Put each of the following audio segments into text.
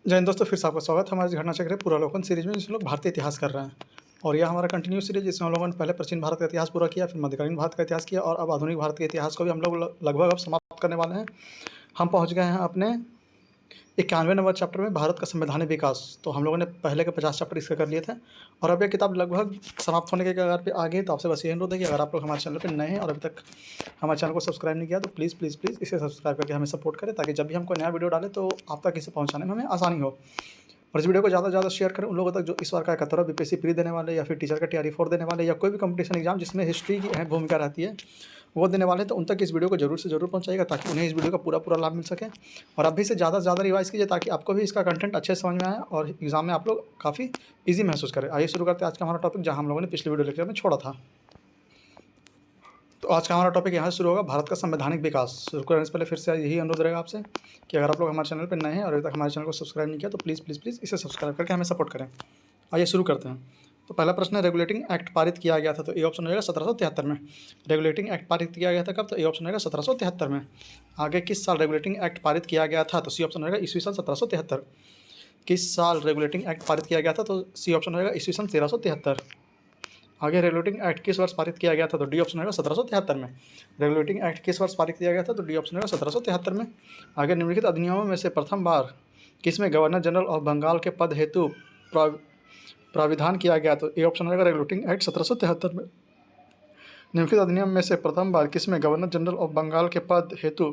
जय हिंद दोस्तों, फिर से आपका स्वागत है हमारे इस घटना चक्र पुरावलोकन सीरीज में, जिसमें लोग भारतीय इतिहास कर रहे हैं। और यह हमारा कंटिन्यू सीरीज, जिसमें हम लोगों ने पहले प्राचीन भारत का इतिहास पूरा किया, फिर मध्यकालीन भारत का इतिहास किया, और अब आधुनिक भारत के इतिहास को भी हम लोग लगभग अब समाप्त करने वाले हैं। हम पहुँच गए हैं अपने 91 नंबर चैप्टर में, भारत का संवैधानिक विकास। तो हम लोगों ने पहले के 50 चैप्टर इसके कर लिए थे, और अब यह किताब लगभग समाप्त होने के कगार पे आ गई। तो आपसे बस यही अनुरोध है कि अगर आप लोग हमारे चैनल पर नए हैं और अभी तक हमारे चैनल को सब्सक्राइब नहीं किया, तो प्लीज़ प्लीज़ प्लीज़ इसे सब्सक्राइब करके हमें सपोर्ट करें, ताकि जब भी हम कोई नया वीडियो डालें तो आप तक इसे पहुँचाने में हमें आसानी हो। और इस वीडियो को ज़्यादा से ज़्यादा शेयर करें उन लोगों तक जो इस बार का 71 बीपीएससी प्री देने वाले, या फिर टीचर का टीआरई 4 देने वाले, या कोई भी कंपटीशन एग्जाम जिसमें हिस्ट्री की अहम भूमिका रहती है वो देने वाले हैं। तो उन तक इस वीडियो को जरूर से जरूर पहुंचाइएगा, ताकि उन्हें इस वीडियो का पूरा लाभ मिल सके। और अभी से ज़्यादा रिवाइज कीजिए, ताकि आपको भी इसका कंटेंट अच्छे से समझ में आए और एग्जाम में आप लोग काफ़ी ईजी महसूस करें। आइए शुरू करते हैं आज का हमारा टॉपिक, जहाँ हम लोगों ने पिछले वीडियो लेक्चर में छोड़ा था। तो आज का हमारा टॉपिक यहाँ से शुरू होगा, भारत का संवैधानिक विकास। शुरू करने से पहले फिर से यही अनुरोध रहेगा आपसे कि अगर आप लोग हमारे चैनल पर नए हैं और अभी तक हमारे चैनल को सब्सक्राइब नहीं किया, तो प्लीज़ प्लीज़ प्लीज़ इसे सब्सक्राइब करके हमें सपोर्ट करें। आइए शुरू करते हैं। तो पहला प्रश्न है, रेगुलेटिंग एक्ट पारित किया गया था। तो ए ऑप्शन रहेगा 1773 में। रेगुलेटिंग एक्ट पारित किया गया था कब? तो ए ऑप्शन रहेगा 1773 में। आगे किस साल रेगुलेटिंग एक्ट पारित किया गया था? तो सी ऑप्शन रहेगा ईस्वी सन 1773। किस साल रेगुलेटिंग एक्ट पारित किया गया था? तो सी ऑप्शन रहेगा ईस्वी सन 1373। आगे रेगुलेटिंग एक्ट किस वर्ष पारित किया गया था? तो डी ऑप्शन रहेगा 1773 में। रेगुलेटिंग एक्ट किस वर्ष पारित किया गया था? तो डी ऑप्शन रहेगा 1773 में। आगे निम्नलिखित अधिनियमों में से प्रथम बार किसमें गवर्नर जनरल ऑफ बंगाल के पद हेतु प्राविधान किया गया? तो ए ऑप्शन रहेगा रेगुलेटिंग एक्ट 1773 में। निम्नलिखित अधिनियम में से प्रथम बार किसमें गवर्नर जनरल ऑफ बंगाल के पद हेतु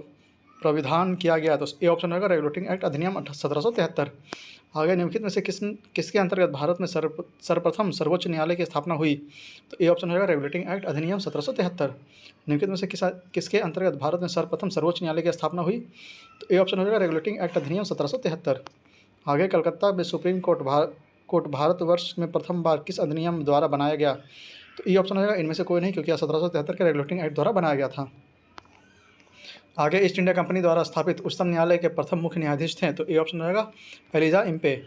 प्राविधान किया गया? तो ए ऑप्शन रहेगा रेगुलेटिंग एक्ट अधिनियम 1773। आगे निम्नलिखित में से किसके अंतर्गत भारत में सर्वप्रथम सर्वोच्च न्यायालय की स्थापना हुई? तो ए ऑप्शन रहेगा रेगुलेटिंग एक्ट अधिनियम 1773। निम्नलिखित में से किसके अंतर्गत भारत में सर्वप्रथम सर्वोच्च न्यायालय की स्थापना हुई? तो ए ऑप्शन रहेगा रेगुलेटिंग एक्ट अधिनियम 1773। आगे कलकत्ता में सुप्रीम कोर्ट भारतवर्ष में प्रथम बार किस अधिनियम द्वारा बनाया गया? तो ई ऑप्शन रहेगा इनमें से कोई नहीं, क्योंकि 1773 के रेगुलेटिंग एक्ट द्वारा बनाया गया था। आगे ईस्ट इंडिया कंपनी द्वारा स्थापित उच्चतम न्यायालय के प्रथम मुख्य न्यायाधीश थे। तो ए ऑप्शन रहेगा Elijah Impey.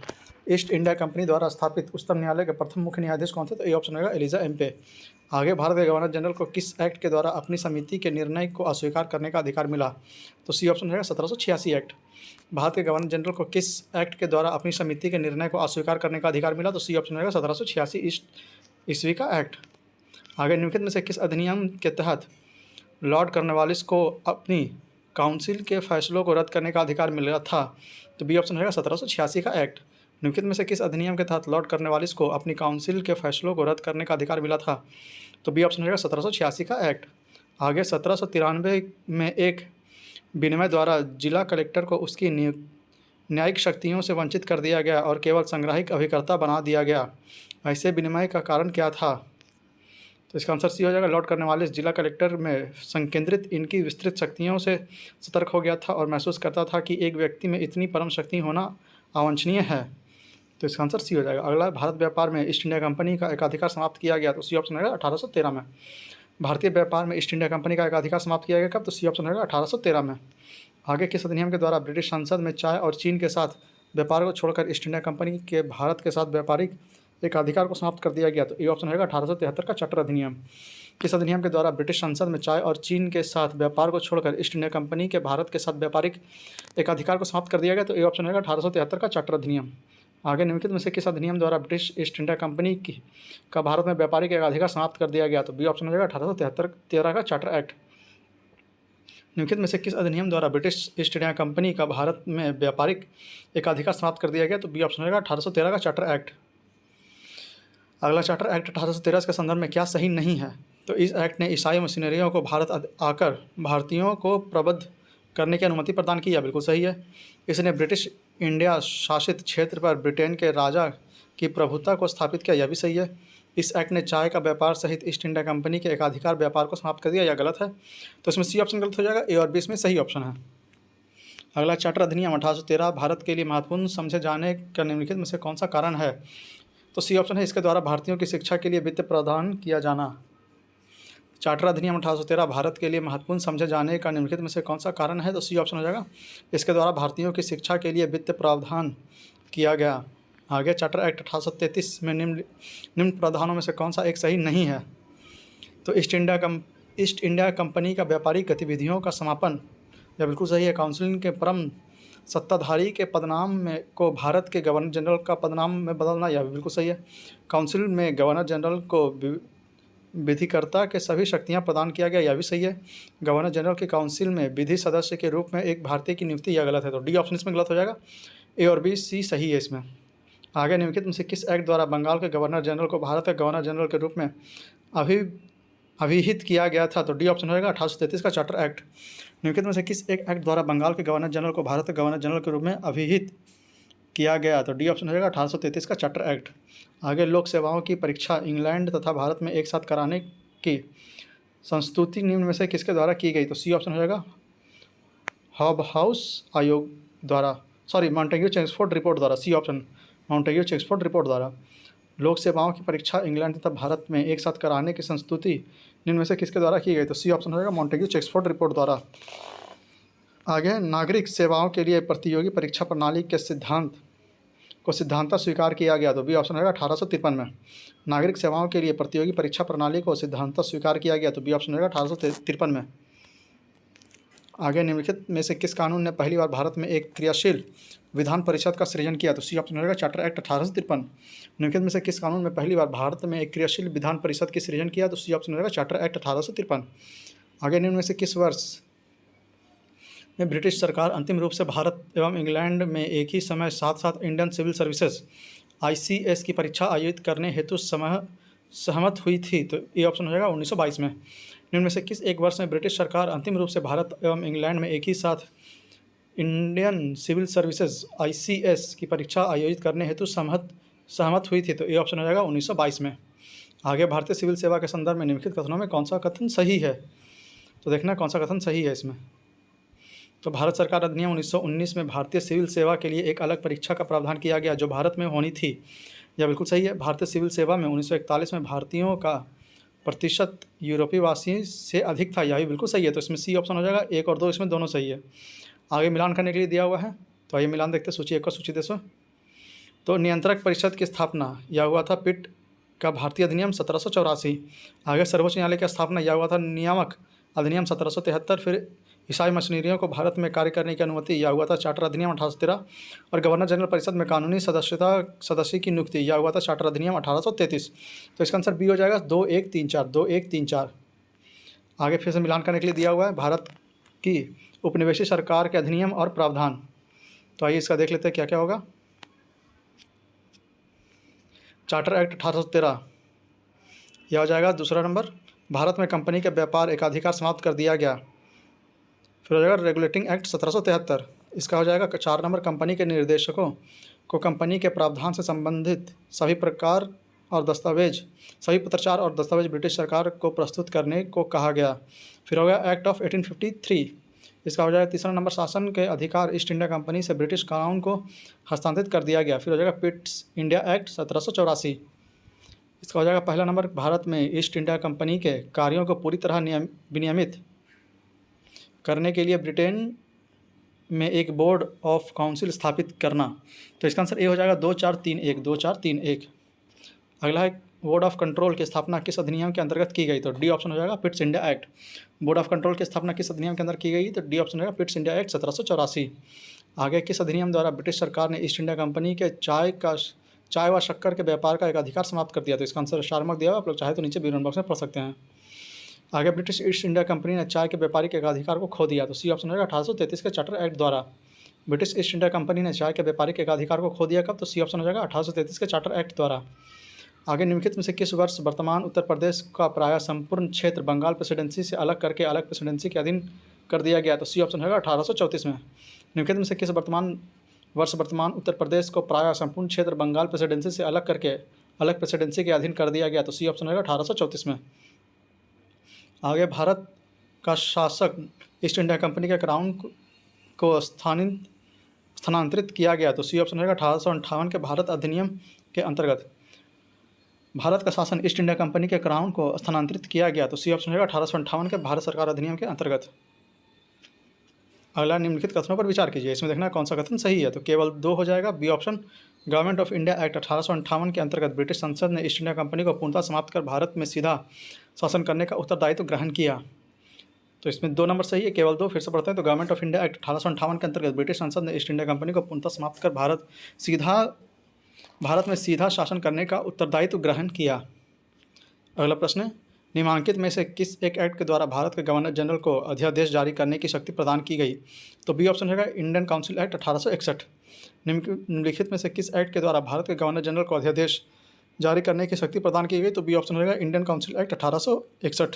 East India Company द्वारा स्थापित उच्चतम न्यायालय के प्रथम मुख्य न्यायाधीश कौन थे? तो ए ऑप्शन रहेगा एलिजा इम्पे। आगे भारत के गवर्नर जनरल को किस एक्ट के द्वारा अपनी समिति के निर्णय को अस्वीकार करने का अधिकार मिला? तो सी ऑप्शन रहेगा 1786 एक्ट। भारत के गवर्नर जनरल को किस एक्ट के द्वारा अपनी समिति के निर्णय को अस्वीकार करने का अधिकार मिला? तो सी ऑप्शन रहेगा 1786 ईस्वी का एक्ट। आगे निम्नलिखित में से किस अधिनियम के तहत लॉर्ड कॉर्नवालिस को अपनी काउंसिल के फैसलों को रद्द करने का अधिकार मिला था? तो बी ऑप्शन रहेगा 1786 का एक्ट। निम्नलिखित में से किस अधिनियम के तहत लॉर्ड कॉर्नवालिस को अपनी काउंसिल के फैसलों को रद्द करने का अधिकार मिला था? तो बी ऑप्शन रहेगा 1786 का एक्ट। आगे 1793 में एक विनिमय द्वारा जिला कलेक्टर को उसकी न्यायिक शक्तियों से वंचित कर दिया गया और केवल संग्राहिक अभिकर्ता बना दिया गया। ऐसे विनिमय का कारण क्या था? तो इसका आंसर सी हो जाएगा, लॉर्ड कॉर्नवालिस जिला कलेक्टर में संकेंद्रित इनकी विस्तृत शक्तियों से सतर्क हो गया था और महसूस करता था कि एक व्यक्ति में इतनी परम शक्ति होना अवांछनीय है। तो इसका आंसर सी हो जाएगा। अगला, भारत व्यापार में ईस्ट इंडिया कंपनी का एकाधिकार समाप्त किया गया। तो सी ऑप्शन रहेगा 1813 में। भारतीय व्यापार में ईस्ट इंडिया कंपनी का एकाधिकार समाप्त किया गया कब? तो सी ऑप्शन रहेगा 1813 में। आगे किस अधिनियम के द्वारा ब्रिटिश संसद में चाय और चीन के साथ व्यापार को छोड़कर ईस्ट इंडिया कंपनी के भारत के साथ व्यापारिक एकाधिकार को समाप्त कर दिया गया? तो ए ऑप्शन रहेगा 1873 का चार्टर अधिनियम। किस अधिनियम के द्वारा ब्रिटिश संसद में चाय और चीन के साथ व्यापार को छोड़कर ईस्ट इंडिया कंपनी के भारत के साथ व्यापारिक एकाधिकार को समाप्त कर दिया गया? तो ए ऑप्शन रहेगा 1873 का चार्टर अधिनियम। आगे निम्नलिखित में से किस अधिनियम द्वारा ब्रिटिश ईस्ट इंडिया कंपनी का भारत में व्यापारिक एकाधिकार समाप्त कर दिया गया? तो बी ऑप्शन रहेगा 1873 का चार्टर एक्ट। निम्नलिखित में से किस अधिनियम द्वारा ब्रिटिश ईस्ट इंडिया कंपनी का भारत में व्यापारिक एकाधिकार समाप्त कर दिया गया? तो बी ऑप्शन रहेगा 1813 का चार्टर एक्ट। अगला चार्टर एक्ट 1813 के संदर्भ में क्या सही नहीं है? तो इस एक्ट ने ईसाई मिशनरियों को भारत आकर भारतीयों को प्रबुद्ध करने की अनुमति प्रदान की। बिल्कुल सही है। इसने ब्रिटिश इंडिया शासित क्षेत्र पर ब्रिटेन के राजा की प्रभुता को स्थापित किया। यह भी सही है। इस एक्ट ने चाय का व्यापार सहित ईस्ट इंडिया कंपनी के एकाधिकार व्यापार को समाप्त कर दिया। यह गलत है। तो इसमें सी ऑप्शन गलत हो जाएगा। ए और बी इसमें सही ऑप्शन है। अगला, चार्टर अधिनियम 1813 भारत के लिए महत्वपूर्ण समझे जाने का निम्नलिखित में से कौन सा कारण है? तो सी ऑप्शन है, इसके द्वारा भारतीयों की शिक्षा के लिए वित्त प्रदान किया जाना। चार्टर अधिनियम 1813 भारत के लिए महत्वपूर्ण समझे जाने का निम्नलिखित में से कौन सा कारण है? तो सी ऑप्शन हो जाएगा, इसके द्वारा भारतीयों की शिक्षा के लिए वित्त प्रावधान किया गया। आगे, चार्टर एक्ट 1833 में निम्न प्रावधानों में से कौन सा एक सही नहीं है? तो ईस्ट इंडिया कंपनी का व्यापारिक गतिविधियों का समापन, यह बिल्कुल सही है। काउंसिल के परम सत्ताधारी के पदनाम में को भारत के गवर्नर जनरल का पदनाम में बदलना, यह भी बिल्कुल सही है। काउंसिल में गवर्नर जनरल को विधिकर्ता के सभी शक्तियां प्रदान किया गया, यह भी सही है। गवर्नर जनरल की काउंसिल में विधि सदस्य के रूप में एक भारतीय की नियुक्ति, यह गलत है, तो डी ऑप्शन इसमें गलत हो जाएगा। ए और बी, सी सही है इसमें। आगे निम्नलिखित में से किस एक्ट द्वारा बंगाल के गवर्नर जनरल को भारत के गवर्नर जनरल के रूप में अभिहित किया गया था, तो डी ऑप्शन हो जाएगा 1833 का चार्टर एक्ट। निम्नलिखित में से किस एक एक्ट द्वारा बंगाल के गवर्नर जनरल को भारत के गवर्नर जनरल के रूप में अभिहित किया गया, तो डी ऑप्शन हो जाएगा 1833 का चार्टर एक्ट। आगे लोक सेवाओं की परीक्षा इंग्लैंड तथा भारत में एक साथ कराने की संस्तुति निम्न में से किसके द्वारा की गई, तो सी ऑप्शन हो जाएगा हॉब हाउस आयोग द्वारा, मॉन्टेग्यू चेम्सफोर्ड रिपोर्ट द्वारा, C option Montagu Chelmsford report द्वारा। लोक सेवाओं की परीक्षा इंग्लैंड तथा भारत में एक साथ कराने की संस्तुति निम्न में से किसके द्वारा की गई, तो सी ऑप्शन हो जाएगा मॉन्टेग्यू चेम्सफोर्ड रिपोर्ट द्वारा। आगे नागरिक सेवाओं के लिए प्रतियोगी परीक्षा प्रणाली के सिद्धांत स्वीकार किया गया, तो बी ऑप्शन रहेगा 1853 में। नागरिक सेवाओं के लिए प्रतियोगी परीक्षा प्रणाली को सिद्धांत स्वीकार किया गया, तो बी ऑप्शन रहेगा 1853 में। आगे निम्नलिखित में से किस कानून ने पहली बार भारत में एक क्रियाशील विधान परिषद का सृजन किया, तो सी ऑप्शन रहेगा चार्टर एक्ट 1853। निम्नलिखित में से किस कानून में पहली बार भारत में एक क्रियाशील विधान परिषद की सृजन किया, तो सी ऑप्शन रहेगा चार्टर एक्ट 1853। आगे निम्न में से किस वर्ष में ब्रिटिश सरकार अंतिम रूप से भारत एवं इंग्लैंड में एक ही समय साथ साथ इंडियन सिविल सर्विसेज ICS की परीक्षा आयोजित करने हेतु सहमत हुई थी, तो ये ऑप्शन हो जाएगा 1922 में। निम्न में से किस एक वर्ष में ब्रिटिश सरकार अंतिम रूप से भारत एवं इंग्लैंड में एक ही साथ इंडियन सिविल सर्विसेज ICS की परीक्षा आयोजित करने हेतु सहमत हुई थी, तो ये ऑप्शन हो जाएगा 1922 में। आगे भारतीय सिविल सेवा के संदर्भ में निम्नलिखित कथनों में कौन सा कथन सही है, तो देखना कौन सा कथन सही है इसमें। तो भारत सरकार अधिनियम 1919 में भारतीय सिविल सेवा के लिए एक अलग परीक्षा का प्रावधान किया गया जो भारत में होनी थी, यह बिल्कुल सही है। भारतीय सिविल सेवा में 1941 में भारतीयों का प्रतिशत यूरोपीय वासी से अधिक था, यह भी बिल्कुल सही है, तो इसमें सी ऑप्शन हो जाएगा। 1 और 2 इसमें दोनों सही है। आगे मिलान करने के लिए दिया हुआ है, तो आइए मिलान देखते हैं सूची 1 और सूची 2। तो नियंत्रक परिषद की स्थापना यह हुआ था पिट का भारतीय अधिनियम 1784। आगे सर्वोच्च न्यायालय की स्थापना यह हुआ था नियामक अधिनियम 1773। फिर ईसाई मशीनरियों को भारत में कार्य करने की अनुमति यह हुआ था चार्टर अधिनियम 1813। और गवर्नर जनरल परिषद में कानूनी सदस्य की नियुक्ति यह हुआ था चार्टर अधिनियम 1833। तो इसका आंसर बी हो जाएगा 2 1 3 4 2 1 3 4। आगे फिर से मिलान करने के लिए दिया हुआ है भारत की उपनिवेशी सरकार के अधिनियम और प्रावधान, तो आइए इसका देख लेते हैं क्या क्या होगा। चार्टर एक्ट 1813 यह हो जाएगा दूसरा नंबर। भारत में कंपनी के व्यापार एकाधिकार समाप्त कर दिया गया। फिर हो जाएगा रेगुलेटिंग एक्ट 1773, इसका हो जाएगा 4 नंबर। कंपनी के निर्देशकों को कंपनी के प्रावधान से संबंधित सभी पत्राचार और दस्तावेज ब्रिटिश सरकार को प्रस्तुत करने को कहा गया। फिर हो गया एक्ट ऑफ 1853, इसका हो जाएगा तीसरा नंबर। शासन के अधिकार ईस्ट इंडिया कंपनी से ब्रिटिश क्राउन को हस्तांतरित कर दिया गया। फिर हो जाएगा पिट्स इंडिया एक्ट 1784, इसका हो जाएगा पहला नंबर। भारत में ईस्ट इंडिया कंपनी के कार्यों को पूरी तरह विनियमित करने के लिए ब्रिटेन में एक बोर्ड ऑफ काउंसिल स्थापित करना, तो इसका आंसर ए हो जाएगा 2431 2431। अगला है बोर्ड ऑफ कंट्रोल की स्थापना किस अधिनियम के अंतर्गत की गई, तो डी ऑप्शन हो जाएगा Pitt's India act. Board of control की स्थापना किस अधिनियम के अंदर की गई, तो डी ऑप्शन हो जाएगा पिट्स इंडिया एक्ट 1784। आगे किस अधिनियम द्वारा ब्रिटिश सरकार ने ईस्ट इंडिया कंपनी के चाय व शक्कर के व्यापार का एक अधिकार समाप्त कर दिया, तो इसका आंसर शार्मक दिया हुआ, आप लोग चाहे तो नीचे बीरन बॉक्स में पढ़ सकते हैं। आगे ब्रिटिश ईस्ट इंडिया कंपनी ने चाय के व्यापारिक एकाधिकार को खो दिया, तो सी ऑप्शन होगा 1833 के चार्टर एक्ट द्वारा। ब्रिटिश ईस्ट इंडिया कंपनी ने चाय के व्यापारिक एकाधिकार को खो दिया कब, तो सी ऑप्शन हो जाएगा 1833 के चार्टर एक्ट द्वारा। आगे निम्नलिखित में से किस वर्ष वर्तमान उत्तर प्रदेश का प्रायः संपूर्ण क्षेत्र बंगाल प्रेसिडेंसी से अलग करके अलग प्रेसिडेंसी के अधीन कर दिया गया, तो सी ऑप्शन होगा 1834 में। निम्नलिखित में से किस वर्तमान उत्तर प्रदेश को प्रायः संपूर्ण क्षेत्र बंगाल प्रेसिडेंसी से अलग करके अलग प्रेसिडेंसी के अधीन कर दिया गया, तो सी ऑप्शन होगा 1834 में। आगे भारत का शासक ईस्ट इंडिया कंपनी के क्राउन को स्थानांतरित किया गया, तो सी ऑप्शन होगा 1858 के भारत अधिनियम के अंतर्गत। भारत का शासन ईस्ट इंडिया कंपनी के क्राउन को स्थानांतरित किया गया, तो सी ऑप्शन होगा 1858 के भारत सरकार अधिनियम के अंतर्गत। अगला निम्नलिखित कथनों पर विचार कीजिए, इसमें देखना कौन सा कथन सही है, तो केवल 2 हो जाएगा। B option government of India act 1858 के अंतर्गत ब्रिटिश संसद ने ईस्ट इंडिया कंपनी को पूर्णतः समाप्त कर भारत में सीधा शासन करने का उत्तरदायित्व ग्रहण किया। तो इसमें 2 नंबर सही है, केवल 2 फिर से पढ़ते हैं। तो गवर्नमेंट ऑफ इंडिया एक्ट 1858 के अंतर्गत ब्रिटिश संसद ने ईस्ट इंडिया कंपनी को पूर्णतः समाप्त कर भारत में सीधा शासन करने का उत्तरदायित्व ग्रहण किया। अगला प्रश्न है, निम्नलिखित में से किस एक एक्ट के द्वारा भारत के गवर्नर जनरल को अध्यादेश जारी करने की शक्ति प्रदान की गई? तो बी ऑप्शन रहेगा इंडियन काउंसिल एक्ट 1861। निम्नलिखित में से किस एक्ट के द्वारा भारत के गवर्नर जनरल को अध्यादेश जारी करने की शक्ति प्रदान की गई? तो बी ऑप्शन रहेगा इंडियन काउंसिल एक्ट 1861।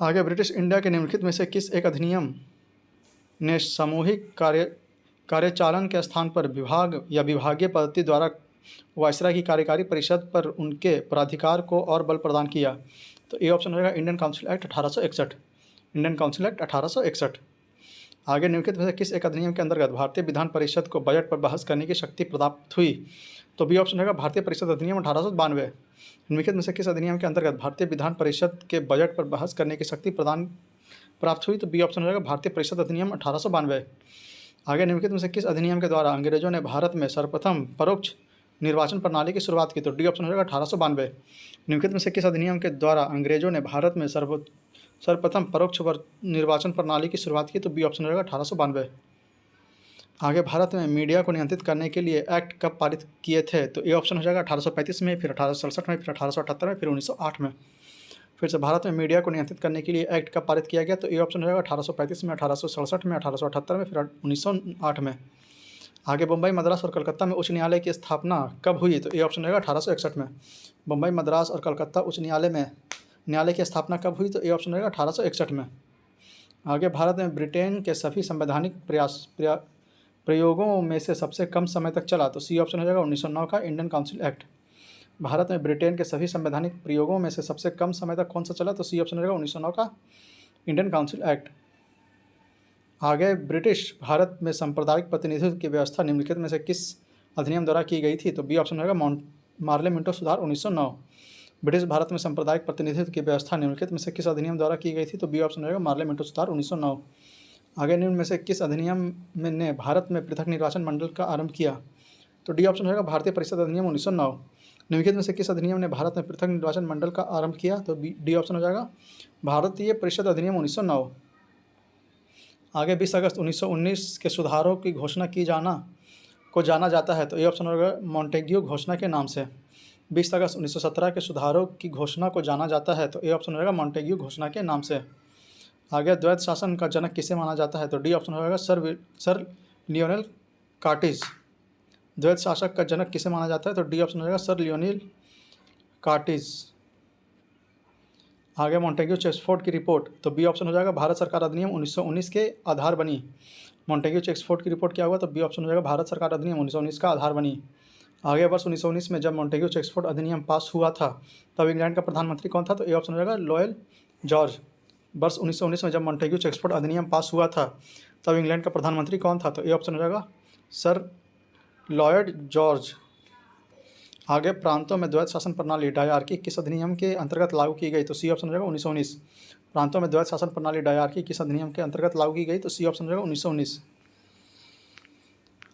आगे, ब्रिटिश इंडिया के निम्नलिखित में से किस एक अधिनियम ने सामूहिक कार्यचालन के स्थान पर विभाग या विभागीय पद्धति द्वारा वायसराय की कार्यकारी परिषद पर उनके प्राधिकार को और बल प्रदान किया? तो ए ऑप्शन रहेगा Indian council act 1861। Indian council act 1861। आगे, निम्नलिखित में से किस एक अधिनियम के अंतर्गत भारतीय विधान परिषद को बजट पर बहस करने की शक्ति प्राप्त हुई? तो बी ऑप्शन रहेगा भारतीय परिषद अधिनियम 1892। निम्नलिखित में से किस अधिनियम के अंतर्गत भारतीय विधान परिषद के बजट पर बहस करने की शक्ति प्राप्त हुई? तो बी ऑप्शन रहेगा भारतीय परिषद अधिनियम 1892। आगे, निम्नलिखित में से किस अधिनियम के द्वारा अंग्रेजों ने भारत में सर्वप्रथम परोक्ष निर्वाचन प्रणाली की शुरुआत की? तो डी ऑप्शन रहेगा 1892। निम्नलिखित में से किस अधिनियम के द्वारा अंग्रेजों ने भारत में सर्वप्रथम परोक्ष निर्वाचन प्रणाली की शुरुआत की? तो बी ऑप्शन रहेगा 1892। आगे, भारत में मीडिया को नियंत्रित करने के लिए एक्ट कब पारित किए थे? तो ए ऑप्शन हो जाएगा 1835 में, फिर 1867 में, फिर 1878 में, फिर 1908 में। फिर से, भारत में मीडिया को नियंत्रित करने के लिए एक्ट कब पारित किया गया? तो ए ऑप्शन रहेगा 1835 में, 1867 में, 1878 में, फिर 1908 में। आगे, मुंबई, मद्रास और कलकत्ता में उच्च न्यायालय की स्थापना कब हुई? तो ए ऑप्शन रहेगा 1861 में। मुंबई, मद्रास और कलकत्ता उच्च न्यायालय की स्थापना कब हुई? तो ए ऑप्शन रहेगा 1861 में। आगे, भारत में ब्रिटेन के सभी संवैधानिक प्रयोगों में से सबसे कम समय तक चला? तो सी ऑप्शन हो जाएगा 1909 का इंडियन काउंसिल एक्ट। भारत में ब्रिटेन के सभी संवैधानिक प्रयोगों में से सबसे कम समय तक कौन सा चला? तो सी ऑप्शन रहेगा 1909 का इंडियन काउंसिल एक्ट। आगे, ब्रिटिश भारत में सांप्रदायिक प्रतिनिधित्व की व्यवस्था निम्नलिखित में से किस अधिनियम द्वारा की गई थी? तो बी ऑप्शन रहेगा मार्ले मिंटो सुधार 1909। ब्रिटिश भारत में सांप्रदायिक प्रतिनिधित्व की व्यवस्था निम्नलिखित में से किस अधिनियम द्वारा की गई थी? तो बी ऑप्शन रहेगा मार्ले मिंटो सुधार 1909। आगे, निम्न में से किस अधिनियम ने भारत में पृथक निर्वाचन मंडल का आरंभ किया? तो डी ऑप्शन रहेगा भारतीय परिषद अधिनियम 1909। निम्नलिखित में से किस अधिनियम ने भारत में पृथक निर्वाचन मंडल का आरंभ किया? तो डी ऑप्शन हो जाएगा भारतीय परिषद अधिनियम 1909। आगे, 20 अगस्त 1919 के सुधारों की घोषणा जाना जाता है? तो ए ऑप्शन होगा मॉन्टेग्यू घोषणा के नाम से। 20 अगस्त 1917 के सुधारों की घोषणा को जाना जाता है? तो ए ऑप्शन होगा मॉन्टेग्यू घोषणा के नाम से। आगे, द्वैध शासन का जनक किसे माना जाता है? तो डी ऑप्शन होगा सर लियोनेल कार्टिज। द्वैध शासक का जनक किसे माना जाता है? तो डी ऑप्शन होगा सर लियोनेल कार्टिज। आगे, मॉन्टेग्यू चेम्सफोर्ड की रिपोर्ट। तो बी ऑप्शन हो जाएगा भारत सरकार अधिनियम 1919 के आधार बनी। मॉन्टेग्यू चेम्सफोर्ड की रिपोर्ट क्या हुआ? तो बी ऑप्शन हो जाएगा भारत सरकार अधिनियम 1919 का आधार बनी। आगे, वर्ष 1919 में जब मॉन्टेग्यू चेम्सफोर्ड अधिनियम पास हुआ था तब इंग्लैंड का प्रधानमंत्री कौन था? तो ए ऑप्शन हो जाएगा लॉयल जॉर्ज। वर्ष 1919 में जब मॉन्टेग्यू चेम्सफोर्ड अधिनियम पास हुआ था तब इंग्लैंड का प्रधानमंत्री कौन था? तो ए ऑप्शन हो जाएगा सर लॉयड जॉर्ज। आगे, प्रांतों में द्वैध शासन प्रणाली डायआर्की किस अधिनियम के अंतर्गत लागू की गई? तो सी ऑप्शन हो जाएगा 1919। प्रांतों में द्वैध शासन प्रणाली डायआर्की किस अधिनियम के अंतर्गत लागू की गई? तो सी ऑप्शन हो जाएगा 1919।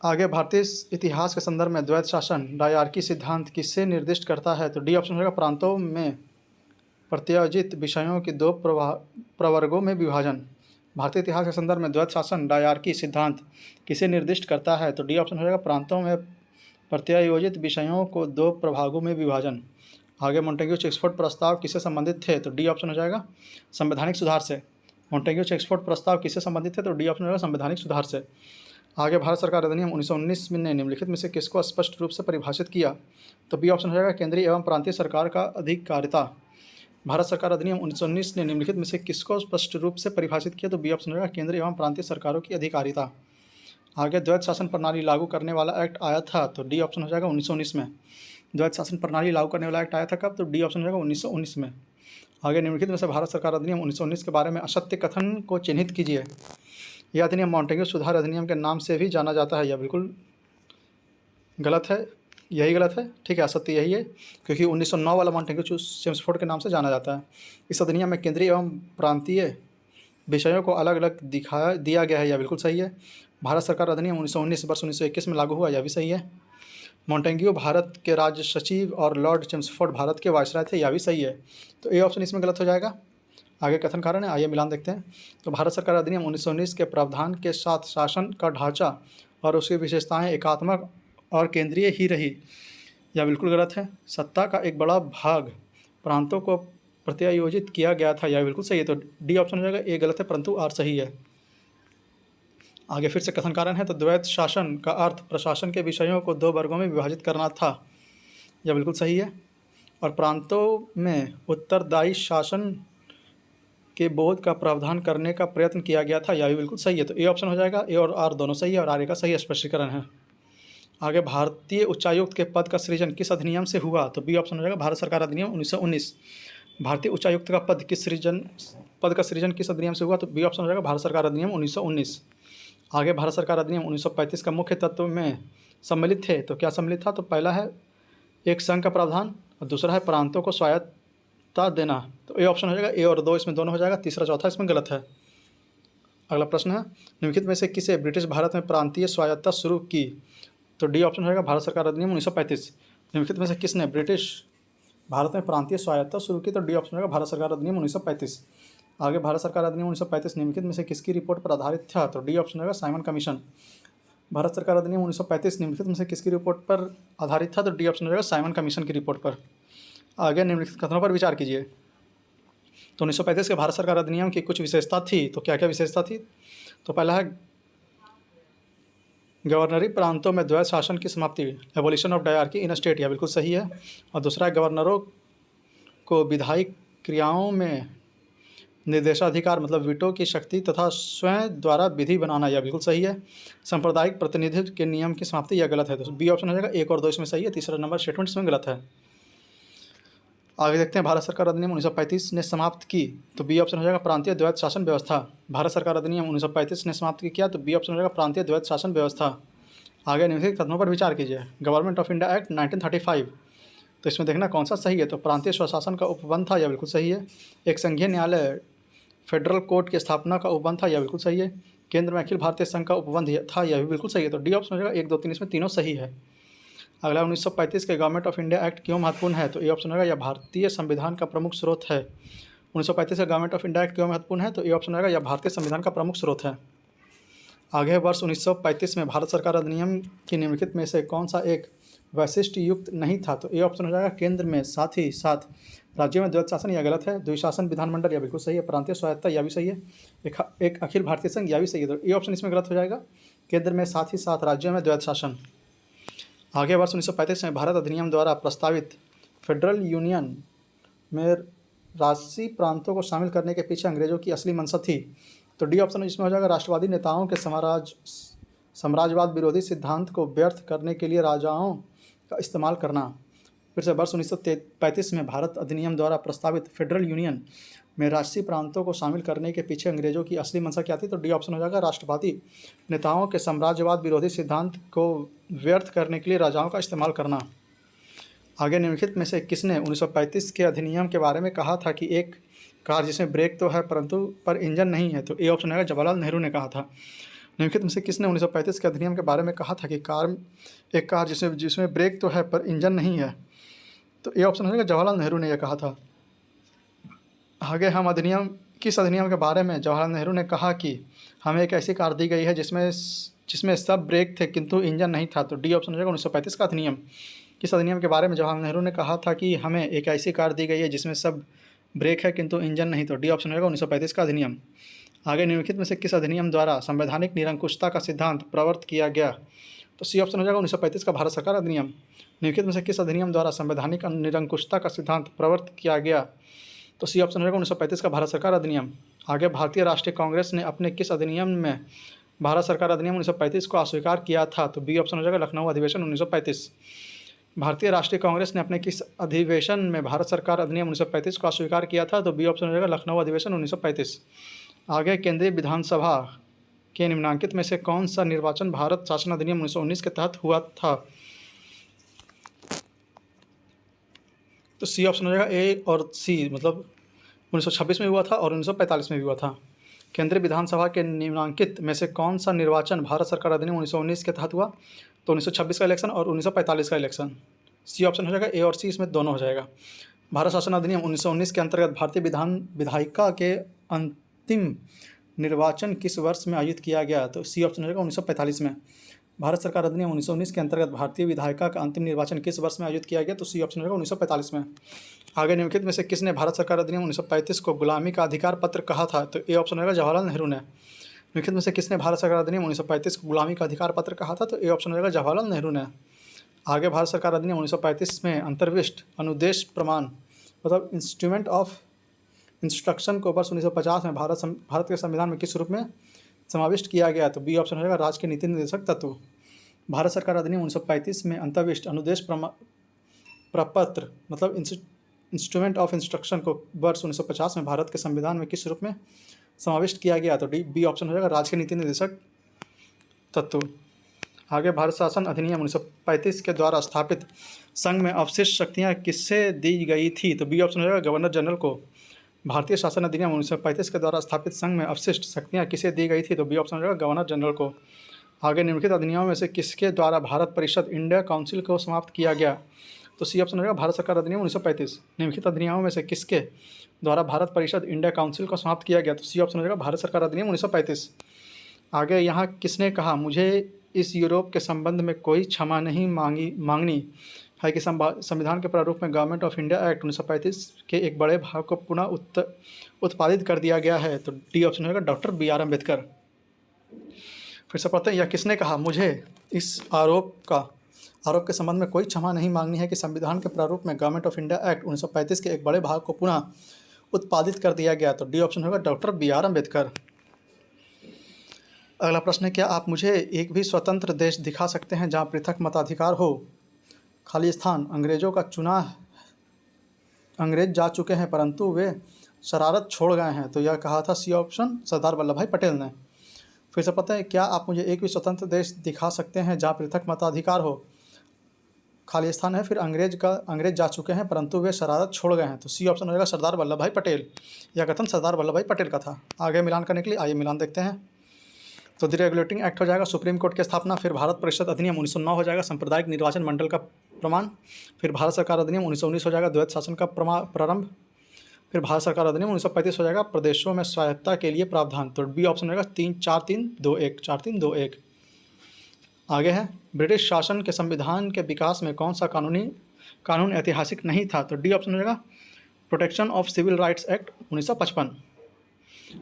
आगे, भारतीय इतिहास के संदर्भ में द्वैध शासन डायआर्की सिद्धांत किससे निर्दिष्ट करता है? तो डी ऑप्शन हो जाएगा प्रांतों में प्रत्यायोजित विषयों की 2 प्रवर्गों में विभाजन। भारतीय इतिहास के संदर्भ में द्वैध शासन डायआर्की सिद्धांत किसे निर्दिष्ट करता है? तो डी ऑप्शन हो जाएगा प्रांतों में प्रत्यायोजित विषयों को 2 प्रभागों में विभाजन। आगे, मॉन्टेग्यू चेम्सफोर्ड प्रस्ताव किससे संबंधित थे? तो डी ऑप्शन हो जाएगा संवैधानिक सुधार से। मॉन्टेग्यू चेम्सफोर्ड प्रस्ताव किससे संबंधित थे? तो डी ऑप्शन हो जाएगा संवैधानिक सुधार से। आगे, भारत सरकार अधिनियम 1919 ने निम्नलिखित में से किसको स्पष्ट रूप से परिभाषित किया? तो बी ऑप्शन हो जाएगा केंद्रीय एवं प्रांतीय सरकार का अधिकारिता। भारत सरकार अधिनियम 1919 ने निम्नलिखित में से किसको स्पष्ट रूप से परिभाषित किया? तो बी ऑप्शन होगा केंद्रीय एवं प्रांतीय सरकारों की अधिकारिता। आगे, द्वैध शासन प्रणाली लागू करने वाला एक्ट आया था? तो डी ऑप्शन हो जाएगा 1919 में। द्वैध शासन प्रणाली लागू करने वाला एक्ट आया था कब? तो डी ऑप्शन हो जाएगा 1919 में। आगे, निम्नलिखित में से भारत सरकार अधिनियम 1919 के बारे में असत्य कथन को चिन्हित कीजिए। यह अधिनियम मॉन्टेग्यू सुधार अधिनियम के नाम से भी जाना जाता है। यह बिल्कुल गलत है, यही गलत है, ठीक है, असत्य यही है, क्योंकि 1909 वाला मॉन्टेग्यू चेम्सफोर्ड के नाम से जाना जाता है। इस अधिनियम में केंद्रीय एवं प्रांतीय विषयों को अलग अलग दिया गया है, यह बिल्कुल सही है। भारत सरकार अधिनियम 1919 वर्ष 1921 में लागू हुआ, यह भी सही है। मॉन्टेग्यू भारत के राज्य सचिव और लॉर्ड चेम्सफोर्ड भारत के वायसराय थे, यह भी सही है। तो ए ऑप्शन इसमें गलत हो जाएगा। आगे कथन कारण है, आइए मिलान देखते हैं। तो भारत सरकार अधिनियम 1919 के प्रावधान के साथ शासन का ढांचा और उसकी विशेषताएं एकात्मक और केंद्रीय ही रही। यह बिल्कुल गलत है। सत्ता का एक बड़ा भाग प्रांतों को प्रत्यायोजित किया गया था, यह बिल्कुल सही है। तो डी ऑप्शन हो जाएगा, ए गलत है परंतु आर सही है। आगे फिर से कथन कारण है। तो द्वैत शासन का अर्थ प्रशासन के विषयों को दो वर्गों में विभाजित करना था, यह बिल्कुल सही है। और प्रांतों में उत्तरदायी शासन के बोध का प्रावधान करने का प्रयत्न किया गया था, यह भी बिल्कुल सही है। तो ए ऑप्शन हो जाएगा, ए और आर दोनों सही है और आर का सही स्पष्टीकरण है। आगे भारतीय उच्चायुक्त के पद का सृजन किस अधिनियम से हुआ? तो बी ऑप्शन हो जाएगा, भारत सरकार अधिनियम 1919। भारतीय उच्चायुक्त का पद का सृजन किस अधिनियम से हुआ? तो बी ऑप्शन हो जाएगा, भारत सरकार अधिनियम 1919। आगे भारत सरकार अधिनियम 1935 का मुख्य तत्व में सम्मिलित थे, तो क्या सम्मिलित था? तो पहला है एक संघ का प्रावधान और दूसरा है प्रांतों को स्वायत्तता देना। तो ए ऑप्शन हो जाएगा, ए और दो इसमें दोनों हो जाएगा, तीसरा चौथा इसमें गलत है। अगला प्रश्न है, निम्नलिखित में से किसे ब्रिटिश भारत में प्रांतीय स्वायत्तता शुरू की? तो डी ऑप्शन हो जाएगा, भारत सरकार अधिनियम 1935। निम्नलिखित में से किसने ब्रिटिश भारत में प्रांतीय स्वायत्तता शुरू की? तो डी ऑप्शन हो जाएगा, भारत सरकार अधिनियम 1935। आगे भारत सरकार अधिनियम 1935 निम्नलिखित में से किसकी रिपोर्ट पर आधारित था? तो डी ऑप्शन होगा, साइमन कमीशन। भारत सरकार अधिनियम 1935 निम्नलिखित में से किसकी रिपोर्ट पर आधारित था? तो डी ऑप्शन होगा, साइमन कमीशन की रिपोर्ट पर। आगे निम्नलिखित कथनों पर विचार कीजिए। तो 1935 के भारत सरकार अधिनियम की कुछ विशेषता थी, तो क्या क्या विशेषता थी? तो पहला है गवर्नरी प्रांतों में द्वैत शासन की समाप्ति, abolition of dyarchy in state, यह बिल्कुल सही है। और दूसरा है गवर्नरों को विधायी क्रियाओं में निर्देशाधिकार मतलब वीटो की शक्ति तथा स्वयं द्वारा विधि बनाना, यह बिल्कुल सही है। सांप्रदायिक प्रतिनिधित्व के नियम की समाप्ति, यह गलत है। तो बी ऑप्शन हो जाएगा, एक और दो इसमें सही है, तीसरा नंबर स्टेटमेंट इसमें गलत है। आगे देखते हैं, भारत सरकार अधिनियम 1935 ने समाप्त की, तो बी ऑप्शन हो जाएगा, प्रांतीय द्वैत शासन व्यवस्था। भारत सरकार अधिनियम 1935 ने समाप्त किया, तो बी ऑप्शन हो जाएगा, प्रांतीय द्वैत शासन व्यवस्था। आगे निम्नलिखित कथनों पर विचार कीजिए। गवर्नमेंट ऑफ इंडिया एक्ट 1935, तो इसमें देखना कौन सा सही है। तो प्रांतीय स्वशासन का उपबंध था, यह बिल्कुल सही है। एक संघीय न्यायालय फेडरल कोर्ट की स्थापना का उपबंध था, यह बिल्कुल सही है। केंद्र में अखिल भारतीय संघ का उपबंध था, यह भी बिल्कुल सही है। तो डी ऑप्शन हो जाएगा, 1 2 3 इसमें तीनों सही है। अगला 1935 के गवर्नमेंट ऑफ इंडिया एक्ट क्यों महत्वपूर्ण है? तो ए ऑप्शन होगा, यह भारतीय संविधान का प्रमुख स्रोत है। 1935 का गवर्नमेंट ऑफ इंडिया एक्ट क्यों महत्वपूर्ण है? तो ए ऑप्शन होगा, यह भारतीय संविधान का प्रमुख स्रोत है। आगे वर्ष 1935 में भारत सरकार अधिनियम की निम्नलिखित में से कौन सा एक वैशिष्ट युक्त नहीं था? तो ए ऑप्शन हो जाएगा, केंद्र में साथ ही साथ राज्यों में द्वैत शासन, यह गलत है। द्विशासन विधानमंडल, यह बिल्कुल सही है। प्रांतीय स्वायत्तता, यह भी सही है। एक अखिल भारतीय संघ, यह भी सही है। तो ए ऑप्शन इसमें गलत हो जाएगा, केंद्र में साथ ही साथ राज्यों में द्वैत शासन। आगे वर्ष 1935 में भारत अधिनियम द्वारा प्रस्तावित फेडरल यूनियन में राष्ट्रीय प्रांतों को शामिल करने के पीछे अंग्रेजों की असली मंशा थी। तो डी ऑप्शन इसमें हो जाएगा, राष्ट्रवादी नेताओं के साम्राज्यवाद विरोधी सिद्धांत को व्यर्थ करने के लिए राजाओं का इस्तेमाल करना। फिर से वर्ष 1935 में भारत अधिनियम द्वारा प्रस्तावित फेडरल यूनियन में राष्ट्रीय प्रांतों को शामिल करने के पीछे अंग्रेजों की असली मंशा क्या थी? तो डी ऑप्शन हो जाएगा, राष्ट्रवादी नेताओं के साम्राज्यवाद विरोधी सिद्धांत को व्यर्थ करने के लिए राजाओं का इस्तेमाल करना। आगे निम्नलिखित में से किसने 1935 के अधिनियम के बारे में कहा था कि एक कार जिसमें ब्रेक तो है परंतु पर इंजन नहीं है? तो ए ऑप्शन होगा, जवाहरलाल नेहरू ने कहा था। निम्नलिखित में से किसने 1935 के अधिनियम के बारे में कहा था कि एक कार जिसमें ब्रेक तो है पर इंजन नहीं है? तो ए ऑप्शन होगा, जवाहरलाल नेहरू ने यह कहा था। आगे हम किस अधिनियम के बारे में जवाहरलाल नेहरू ने कहा कि हमें एक ऐसी कार दी गई है जिसमें सब ब्रेक थे किंतु इंजन नहीं था? तो डी ऑप्शन हो जाएगा, 1935 का अधिनियम। किस अधिनियम के बारे में जवाहरलाल नेहरू ने कहा था कि हमें एक ऐसी कार दी गई है जिसमें सब ब्रेक है किंतु इंजन नहीं? तो डी ऑप्शन होगा, 1935 का अधिनियम। आगे निम्नलिखित में से किस अधिनियम द्वारा संवैधानिक निरंकुशता का सिद्धांत प्रवर्त किया गया? तो सी ऑप्शन हो जाएगा, 1935 का भारत सरकार अधिनियम। निम्नलिखित में से किस अधिनियम द्वारा संवैधानिक निरंकुशता का सिद्धांत प्रवर्त किया गया? तो सी ऑप्शन हो जाएगा, 1935 का भारत सरकार अधिनियम। आगे भारतीय राष्ट्रीय कांग्रेस ने अपने किस अधिनियम में भारत सरकार अधिनियम 1935 को अस्वीकार किया था? तो बी ऑप्शन हो जाएगा, लखनऊ अधिवेशन 1935। भारतीय राष्ट्रीय कांग्रेस ने अपने किस अधिवेशन में भारत सरकार अधिनियम 1935 को अस्वीकार किया था? तो बी ऑप्शन हो जाएगा, लखनऊ अधिवेशन 1935। आगे केंद्रीय विधानसभा के निम्नांकित में से कौन सा निर्वाचन भारत शासन अधिनियम 1919 के तहत हुआ था? तो सी ऑप्शन हो जाएगा, ए और सी, मतलब 1926 में हुआ था और 1945 में भी हुआ था। केंद्रीय विधानसभा के निम्नांकित में से कौन सा निर्वाचन भारत सरकार अधिनियम 1919 के तहत हुआ? तो 1926 का इलेक्शन और 1945 का इलेक्शन। सी ऑप्शन हो जाएगा, ए और सी इसमें दोनों हो जाएगा। भारत शासन अधिनियम 1919 के अंतर्गत भारतीय विधायिका के अंतिम निर्वाचन किस वर्ष में आयोजित किया गया? तो सी ऑप्शन रहेगा 1945 में। भारत सरकार अधिनियम 1919 के अंतर्गत भारतीय विधायिका का अंतिम निर्वाचन किस वर्ष में आयोजित किया गया? तो सी ऑप्शन रहेगा 1945 में। आगे निम्नलिखित में से किसने भारत सरकार अधिनियम 1935 को गुलामी का अधिकार पत्र कहा था? तो ए ऑप्शन रहेगा जवाहरलाल नेहरू ने। निम्नलिखित में से किसने भारत सरकार अधिनियम 1935 को गुलामी का अधिकार पत्र कहा था? तो ए ऑप्शन रहेगा जवाहरलाल नेहरू ने। आगे भारत सरकार अधिनियम 1935 में अंतर्विष्ट अनुदेश प्रमाण मतलब इंस्ट्रूमेंट ऑफ इंस्ट्रक्शन को वर्ष 1950 में भारत के संविधान में किस रूप में समाविष्ट किया गया? तो बी ऑप्शन रहेगा राज्य के नीति निर्देशक तत्व। भारत सरकार अधिनियम 1935 में अंतर्विष्ट अनुदेश प्रपत्र मतलब इंस्ट्रूमेंट ऑफ इंस्ट्रक्शन को वर्ष 1950 में भारत के संविधान में किस रूप में समाविष्ट किया गया? तो बी ऑप्शन रहेगा राज्य के नीति निर्देशक तत्व। आगे भारत शासन अधिनियम 1935 के द्वारा स्थापित संघ में अवशिष्ट शक्तियाँ किससे दी गई थी? तो बी ऑप्शन रहेगा गवर्नर जनरल को। भारतीय शासन अधिनियम 1935 के द्वारा स्थापित संघ में अवशिष्ट शक्तियाँ किसे दी गई थी? तो बी ऑप्शन रहेगा गवर्नर जनरल को। आगे निम्नलिखित अधिनियमों में से किसके द्वारा भारत परिषद इंडिया काउंसिल को समाप्त किया गया? तो सी ऑप्शन रहेगा भारत सरकार अधिनियम 1935। निम्नलिखित अधिनियमों में से किसके द्वारा भारत परिषद इंडिया काउंसिल को समाप्त किया गया? तो सी ऑप्शन रहेगा भारत सरकार अधिनियम 1935। आगे यहाँ किसने कहा मुझे इस यूरोप के संबंध में कोई क्षमा नहीं मांगनी है कि संविधान के प्रारूप में गवर्नमेंट ऑफ इंडिया एक्ट 1935 के एक बड़े भाग को पुनः उत्पादित कर दिया गया है? तो डी ऑप्शन रहेगा डॉक्टर बी आर अम्बेडकर। फिर से पढ़ते हैं, यह किसने कहा मुझे इस आरोप के संबंध में कोई क्षमा नहीं मांगनी है कि संविधान के प्रारूप में गवर्नमेंट ऑफ इंडिया एक्ट 1935 के एक बड़े भाग को पुनः उत्पादित कर दिया गया? तो डी ऑप्शन होगा डॉक्टर बी आर अम्बेडकर। अगला प्रश्न है, क्या आप मुझे एक भी स्वतंत्र देश दिखा सकते हैं जहां पृथक मताधिकार हो? खाली स्थान, अंग्रेजों का चुना अंग्रेज जा चुके हैं परंतु वे शरारत छोड़ गए हैं। तो यह कहा था सी ऑप्शन सरदार वल्लभ भाई पटेल ने। फिर से पता है, क्या आप मुझे एक भी स्वतंत्र देश दिखा सकते हैं जहां पृथक मताधिकार हो? खाली स्थान है, फिर अंग्रेज जा चुके हैं परंतु वे शरारत छोड़ गए हैं। तो सी ऑप्शन रहेगा सरदार वल्लभ भाई पटेल। यह कथन सरदार वल्लभ भाई पटेल का था। आगे मिलान करने के लिए आइए मिलान देखते हैं। तो द रेगुलेटिंग एक्ट हो जाएगा सुप्रीम कोर्ट की स्थापना, फिर भारत परिषद अधिनियम 1909 हो जाएगा सांप्रदायिक निर्वाचन मंडल का प्रमाण, फिर भारत सरकार अधिनियम 1919 हो जाएगा द्वैध शासन का प्रारंभ, फिर भारत सरकार अधिनियम 1935 हो जाएगा प्रदेशों में स्वायत्तता के लिए प्रावधान। तो बी ऑप्शन रहेगा 4321। आगे है ब्रिटिश शासन के संविधान के विकास में कौन सा कानून ऐतिहासिक नहीं था? तो डी ऑप्शन रहेगा protection of civil rights act 1955।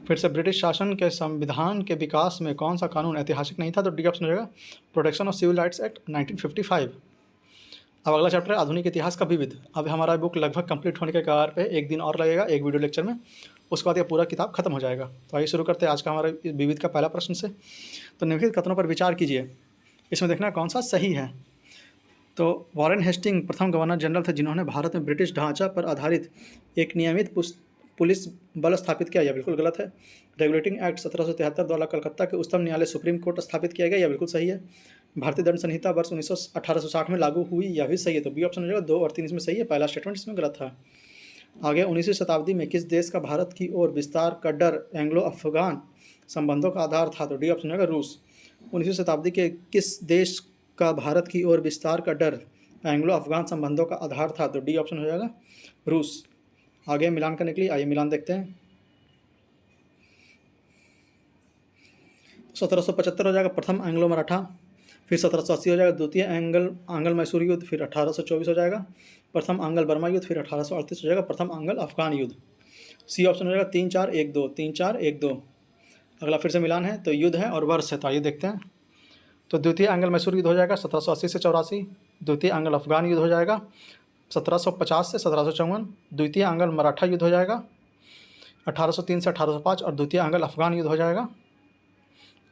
फिर से ब्रिटिश शासन के संविधान के विकास में कौन सा कानून ऐतिहासिक नहीं था? तो डी ऑप्शन रहेगा protection of civil rights act 1955। अब अगला चैप्टर है आधुनिक इतिहास का विविध। अब हमारा बुक लगभग कंप्लीट होने के कगार पे, एक दिन और लगेगा एक वीडियो लेक्चर में, उसके बाद ये पूरा किताब खत्म हो जाएगा। तो आइए शुरू करते हैं आज का हमारा विविध का पहला प्रश्न से। तो निम्नलिखित कथनों पर विचार कीजिए, इसमें देखना कौन सा सही है। तो वॉरेन हेस्टिंग प्रथम गवर्नर जनरल थे जिन्होंने भारत में ब्रिटिश ढांचा पर आधारित एक नियमित पुलिस बल स्थापित किया, यह बिल्कुल गलत है। रेगुलेटिंग एक्ट 1773 द्वारा कलकत्ता के उच्चतम न्यायालय सुप्रीम कोर्ट स्थापित किया गया, यह बिल्कुल सही है। भारतीय दंड संहिता वर्ष 1860 में लागू हुई, यह भी सही है। तो बी ऑप्शन हो जाएगा 2 और 3 इसमें सही है, पहला स्टेटमेंट इसमें गलत था। आगे 19वीं शताब्दी में किस देश का भारत की ओर विस्तार का डर एंग्लो अफगान संबंधों का आधार था? तो डी ऑप्शन होगा रूस। 19वीं शताब्दी के किस देश का भारत की ओर विस्तार का डर एंग्लो अफगान संबंधों का आधार था? तो डी ऑप्शन हो जाएगा रूस। आगे मिलान करने के लिए आइए मिलान देखते हैं। 1775 हो जाएगा प्रथम एंग्लो मराठा, फिर 1780 हो जाएगा द्वितीय आंग्ल मैसूर युद्ध, फिर 1824 हो जाएगा प्रथम आंग्ल बर्मा युद्ध, फिर 1838 हो जाएगा प्रथम आंग्ल अफगान युद्ध। सी ऑप्शन हो जाएगा 3-4-1-2। अगला फिर से मिलान है, तो युद्ध है और वर्ष है, तो आइए देखते हैं। तो द्वितीय आंग्ल मैसूर युद्ध हो जाएगा 1780 से 84, द्वितीय आंग्ल अफगान युद्ध हो जाएगा 1750 से 1754, द्वितीय आंग्ल मराठा युद्ध हो जाएगा 1803 से 1805 और द्वितीय आंग्ल अफगान युद्ध हो जाएगा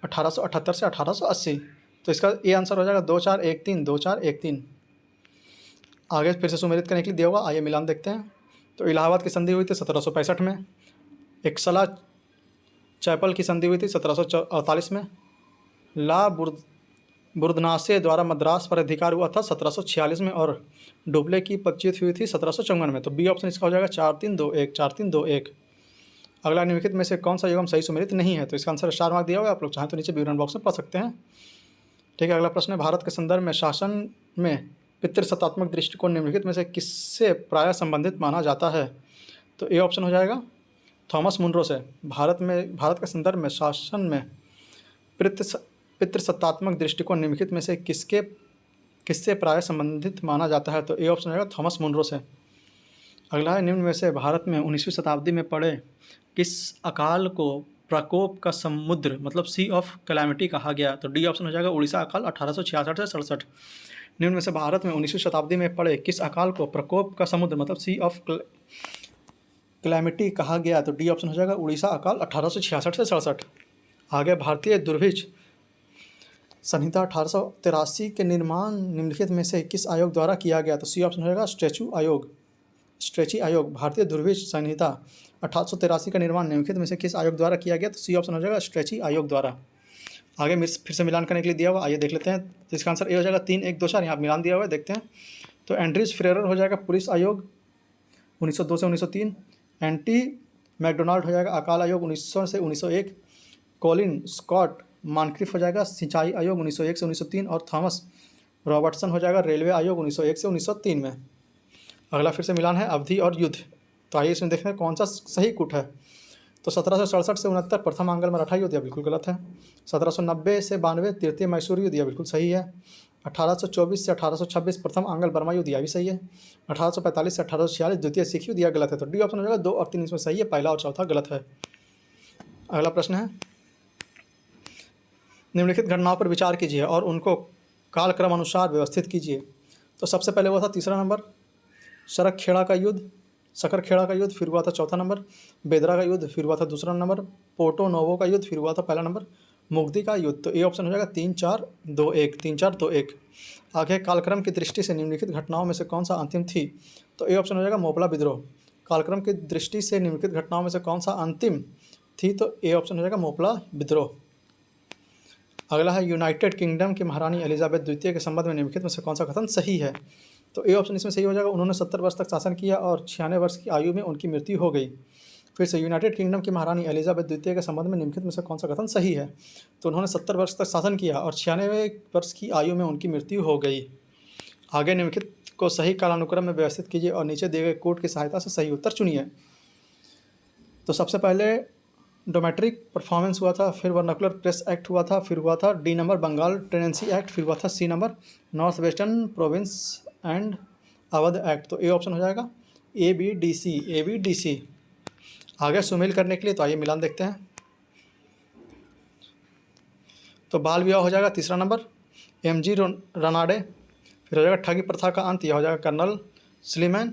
1878 से 1880। तो इसका ये आंसर हो जाएगा 2-4-1-3। आगे फिर से सुमेलित करने के लिए दिया होगा, आइए मिलान देखते हैं। तो इलाहाबाद की संधि हुई थी 1765 में, एक्सला चैपल की संधि हुई थी 1748 में, ला बुर्दनासे द्वारा मद्रास पर अधिकार हुआ था 1746 में और डुबले की पदच्युत हुई थी 1754 में। तो बी ऑप्शन इसका हो जाएगा 4-3-2-1। अगला निम्नलिखित में से कौन सा युग्म सही सुमेलित नहीं है? तो इसका आंसर 4 मार्क दिया हुआ है, आप लोग चाहें तो नीचे विवरण बॉक्स में पढ़ सकते हैं। ठीक है, अगला प्रश्न है भारत के संदर्भ में शासन में पितृसत्तात्मक दृष्टिकोण निम्नलिखित में से किससे प्रायः संबंधित माना जाता है? तो ए ऑप्शन हो जाएगा थॉमस मुनरो से। भारत के संदर्भ में शासन में पितृसत्तात्मक दृष्टिकोण निम्नलिखित में से किससे प्रायः संबंधित माना जाता है? तो ए ऑप्शन हो जाएगा थॉमस मुनरो से। अगला है, निम्न में से भारत में 19वीं शताब्दी में पड़े किस अकाल को प्रकोप का समुद्र मतलब सी ऑफ कैलामिटी कहा गया? तो डी ऑप्शन हो जाएगा उड़ीसा अकाल 1866 से 67। निम्न में से भारत में 19वीं शताब्दी में पड़े किस अकाल को प्रकोप का समुद्र मतलब सी ऑफ कैलामिटी कहा गया? तो डी ऑप्शन हो जाएगा उड़ीसा अकाल 1866 से 67। आगे, भारतीय दुर्भिक्ष संहिता 1883 के निर्माण निम्नलिखित में से किस आयोग द्वारा किया गया? तो सी ऑप्शन हो जाएगा स्ट्रेची आयोग। भारतीय दुर्भिक्ष संहिता 1883 का निर्माण निम्नलिखित में से किस आयोग द्वारा किया गया? तो सी ऑप्शन हो जाएगा स्ट्रेची आयोग द्वारा। आगे फिर से मिलान करने के लिए दिया हुआ, आइए देख लेते हैं। तो इसका आंसर ए हो जाएगा 3 1 2 4। यहाँ मिलान दिया हुआ है, देखते हैं। तो एंड्रीज फ्रेरर हो जाएगा पुलिस आयोग 1902 से 1903। एंटी मैकडोनाल्ड हो जाएगा अकाल आयोग 1900 से 1901। कॉलिन स्कॉट मानक्रिफ हो जाएगा सिंचाई आयोग 1901 से 1903। और थॉमस रॉबर्टसन हो जाएगा रेलवे आयोग 1901 से 1903 में। अगला फिर से मिलान है अवधि और युद्ध। तो आइए इसमें देखते हैं कौन सा सही कूट है। तो 1767 से 69 प्रथम आंग्ल मराठा युद्ध, यह बिल्कुल गलत है। 1790 से 92 तृतीय मैसूर युद्ध, यह बिल्कुल सही है। 1824 से 1826 प्रथम आंग्ल बर्मा युद्ध, यह भी सही है। 1845 से 1846 द्वितीय सिख युद्ध, यह गलत है। तो डी ऑप्शन हो जाएगा 2 और 3 इसमें सही है, पहला और चौथा गलत है। अगला प्रश्न है, निम्नलिखित घटनाओं पर विचार कीजिए और उनको कालक्रम अनुसार व्यवस्थित कीजिए। तो सबसे पहले हुआ था तीसरा नंबर सकरखेड़ा का युद्ध, फिर हुआ था चौथा नंबर बेदरा का युद्ध, फिर हुआ था दूसरा नंबर पोर्टो नोवो का युद्ध, फिर हुआ था पहला नंबर मुगदी का युद्ध। तो ए ऑप्शन हो जाएगा 3 4 2 1 3 4 2 1। आगे, कालक्रम की दृष्टि से निम्नलिखित घटनाओं में से कौन सा अंतिम थी? तो ए ऑप्शन हो जाएगा मोपला विद्रोह। कालक्रम की दृष्टि से निम्नलिखित घटनाओं में से कौन सा अंतिम थी? तो ए ऑप्शन हो जाएगा मोपला विद्रोह। अगला है, यूनाइटेड किंगडम की महारानी एलिजाबेथ द्वितीय के संबंध में निम्नलिखित में से कौन सा कथन सही है? तो ए ऑप्शन इसमें सही हो जाएगा उन्होंने 70 वर्ष तक शासन किया और 96 वर्ष की आयु में उनकी मृत्यु हो गई। फिर से, यूनाइटेड किंगडम की महारानी एलिजाबेथ द्वितीय के संबंध में निम्नलिखित में से कौन सा कथन सही है? तो उन्होंने 70 वर्ष तक शासन किया और 96 वर्ष की आयु में उनकी मृत्यु हो गई। आगे, निम्नलिखित को सही कालानुक्रम में व्यवस्थित कीजिए और नीचे दिए गए कोड की सहायता से सही उत्तर चुनिए। तो सबसे पहले डोमेट्रिक परफॉर्मेंस हुआ था, फिर वर्नाकुलर प्रेस एक्ट हुआ था, फिर हुआ था D number Bengal tenancy act, फिर हुआ था C number north western province and Awadh act. तो ए ऑप्शन हो जाएगा ए बी डी सी। आगे सुमेल करने के लिए तो आइए मिलान देखते हैं। तो बाल विवाह हो जाएगा तीसरा नंबर MG रनाडे, फिर हो जाएगा ठगी प्रथा का अंत, यह हो जाएगा कर्नल स्लीमैन।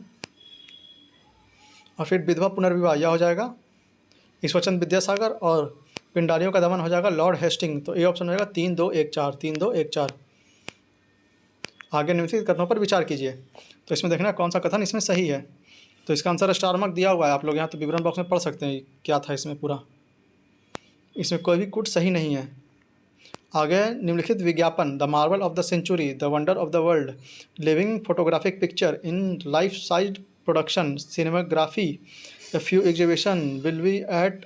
और फिर विधवा पुनर्विवाह, यह हो जाएगा ईश्वरचंद विद्यासागर। और पिंडारियों का दमन हो जाएगा लॉर्ड हेस्टिंग। तो ए ऑप्शन हो जाएगा 3 2 1 4 3 2 1 4। आगे निम्नलिखित कथनों पर विचार कीजिए। तो इसमें देखना कौन सा कथन इसमें सही है। तो इसका आंसर स्टार मार्क दिया हुआ है, आप लोग यहाँ तो विवरण बॉक्स में पढ़ सकते हैं क्या था इसमें पूरा। इसमें कोई भी कूट सही नहीं है। आगे, निम्नलिखित विज्ञापन the marvel of the century, the wonder of the world, living photographic picture in life size production, cinematography, a few exhibition will be at